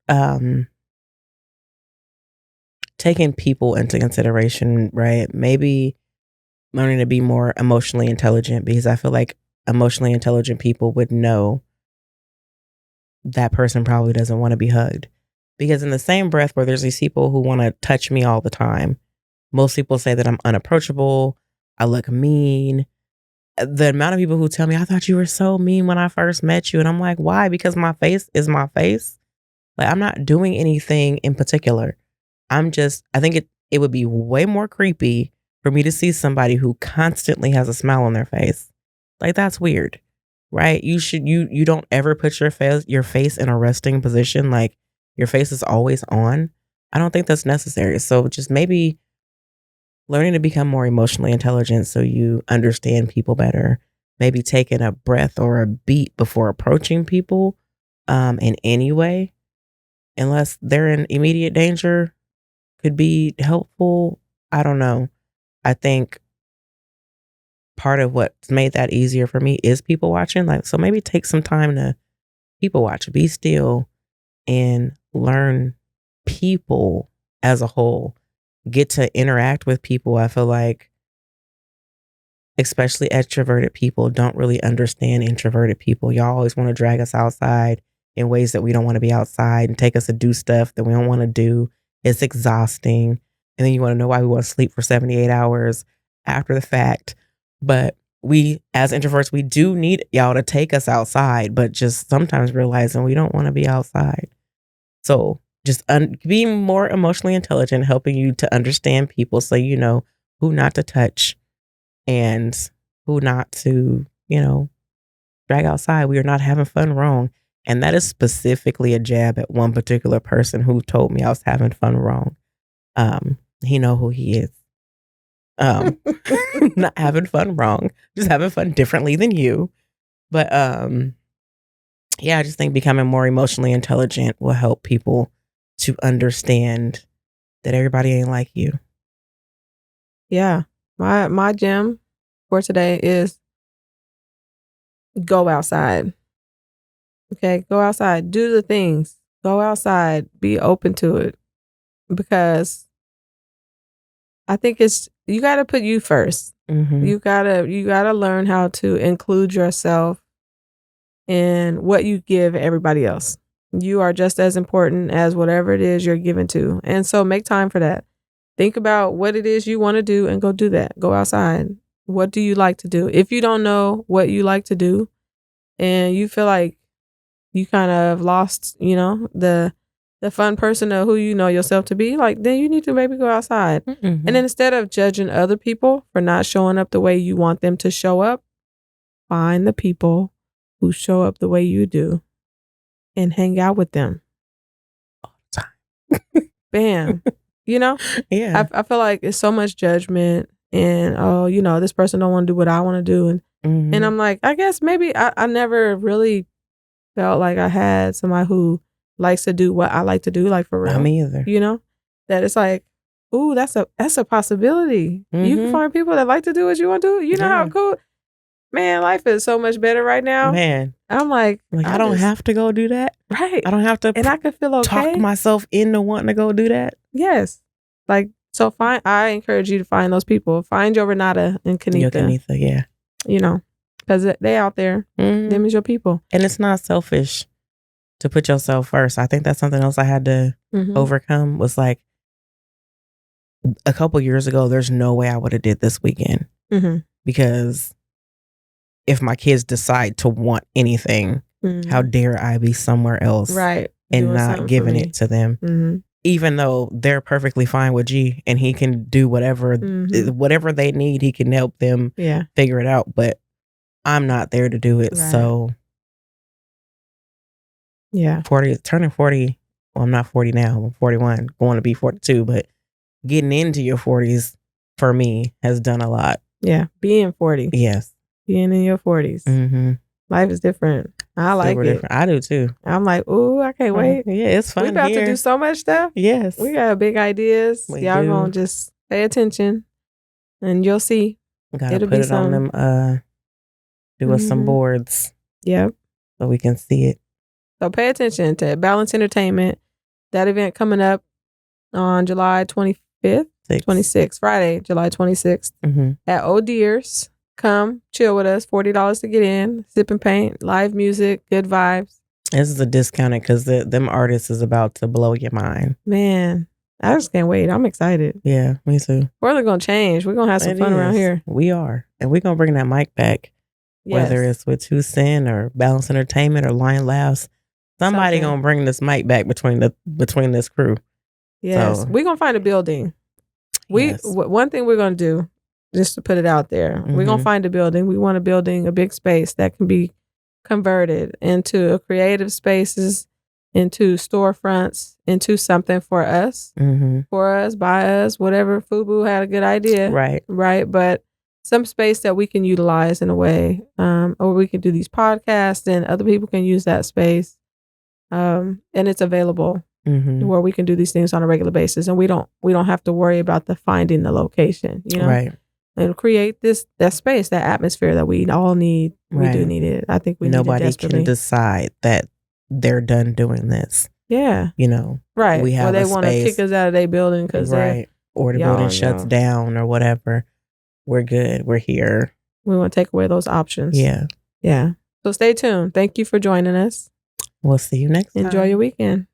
taking people into consideration, right? Maybe learning to be more emotionally intelligent, because I feel like emotionally intelligent people would know that person probably doesn't want to be hugged. Because in the same breath where there's these people who want to touch me all the time, most people say that I'm unapproachable, I look mean. The amount of people who tell me, I thought you were so mean when I first met you. And I'm like, why? Because my face is my face. Like, I'm not doing anything in particular. I think it would be way more creepy for me to see somebody who constantly has a smile on their face. Like, that's weird, right? You don't ever put your face in a resting position. Like, your face is always on. I don't think that's necessary. So just maybe learning to become more emotionally intelligent so you understand people better. Maybe taking a breath or a beat before approaching people in any way, unless they're in immediate danger, could be helpful. I don't know. I think part of what's made that easier for me is people watching. Like, so maybe take some time to people watch, be still, and learn people as a whole. Get to interact with people. I feel like especially extroverted people don't really understand introverted people. Y'all always want to drag us outside in ways that we don't want to be outside and take us to do stuff that we don't want to do. It's exhausting. And then you want to know why we want to sleep for 78 hours after the fact. But we, as introverts, we do need y'all to take us outside, but just sometimes realizing we don't want to be outside. So just being more emotionally intelligent, helping you to understand people so you know who not to touch and who not to, drag outside. We are not having fun wrong. And that is specifically a jab at one particular person who told me I was having fun wrong. He know who he is. Not having fun wrong, just having fun differently than you. But yeah, I just think becoming more emotionally intelligent will help people to understand that everybody ain't like you. Yeah. My gem for today is go outside. Okay, go outside. Do the things. Go outside. Be open to it. Because I think you got to put you first. You gotta learn how to include yourself in what you give everybody else. You are just as important as whatever it is you're given to. And so make time for that. Think about what it is you want to do and go do that. Go outside. What do you like to do? If you don't know what you like to do and you feel like you kind of lost, the fun person of who you know yourself to be, like, then you need to maybe go outside. And then instead of judging other people for not showing up the way you want them to show up, find the people who show up the way you do and hang out with them all the time. Bam. Yeah. I feel like it's so much judgment and, this person don't want to do what I want to do. And I'm like, I guess maybe I never really felt like I had somebody who likes to do what I like to do, like for real. Not me either. That it's like, ooh, that's a possibility. You can find people that like to do what you want to do. You know how cool? Man, life is so much better right now. Man. I'm like I don't have to go do that. Right. I don't have to. And I can feel okay. Talk myself into wanting to go do that. Yes. Like, so I encourage you to find those people. Find your Renata and Kanika. Yeah. Because they out there. Them is your people. And it's not selfish to put yourself first. I think that's something else I had to overcome, was like, a couple years ago, there's no way I would have did this weekend. Because if my kids decide to want anything, how dare I be somewhere else? Right. and Doing something not for giving me. it to them. Mhm. Even though they're perfectly fine with G and he can do whatever they need, he can help them Yeah. figure it out. But I'm not there to do it. Right. So Yeah. turning 40. Well, I'm not 40 now. I'm 41, going to be 42. But getting into your 40s for me has done a lot. Yeah. Being 40. Yes. Being in your 40s. Mm-hmm. Life is different. I like it. Different. I do too. I'm like, ooh, I can't wait. Yeah, it's fun. We about here. to do so much stuff. Yes. We got big ideas. Y'all gonna just pay attention and you'll see. Gotta put it on them, do us some boards. Yep. So we can see it. So pay attention to Balance Entertainment. That event coming up on July 25th, 26th, Friday, July 26th at O'Deer's. Come chill with us. $40 to get in. Sip and paint. Live music. Good vibes. This is a discounted because them artists is about to blow your mind. Man, I just can't wait. I'm excited. Yeah, me too. We're going to change. We're going to have some fun around here. We are. And we're going to bring that mic back. Yes. Whether it's with 2 Cent or Balance Entertainment or Lion Laughs. Somebody going to bring this mic back between this crew. Yes. So, we're going to find a building. One thing we're going to do, just to put it out there, we're going to find a building. We want a building, a big space that can be converted into creative spaces, into storefronts, into something for us, by us, whatever. FUBU had a good idea. Right. But some space that we can utilize in a way, or we can do these podcasts and other people can use that space. And it's available where we can do these things on a regular basis. And we don't have to worry about finding the location, Right. And create that space, that atmosphere that we all need. We do need it. I think we Nobody need it desperately. Can decide that they're done doing this. Yeah. Right. We have they want to kick us out of their building because or the building shuts down or whatever. We're good. We're here. We want to take away those options. Yeah. Yeah. So stay tuned. Thank you for joining us. We'll see you next time. Enjoy your weekend.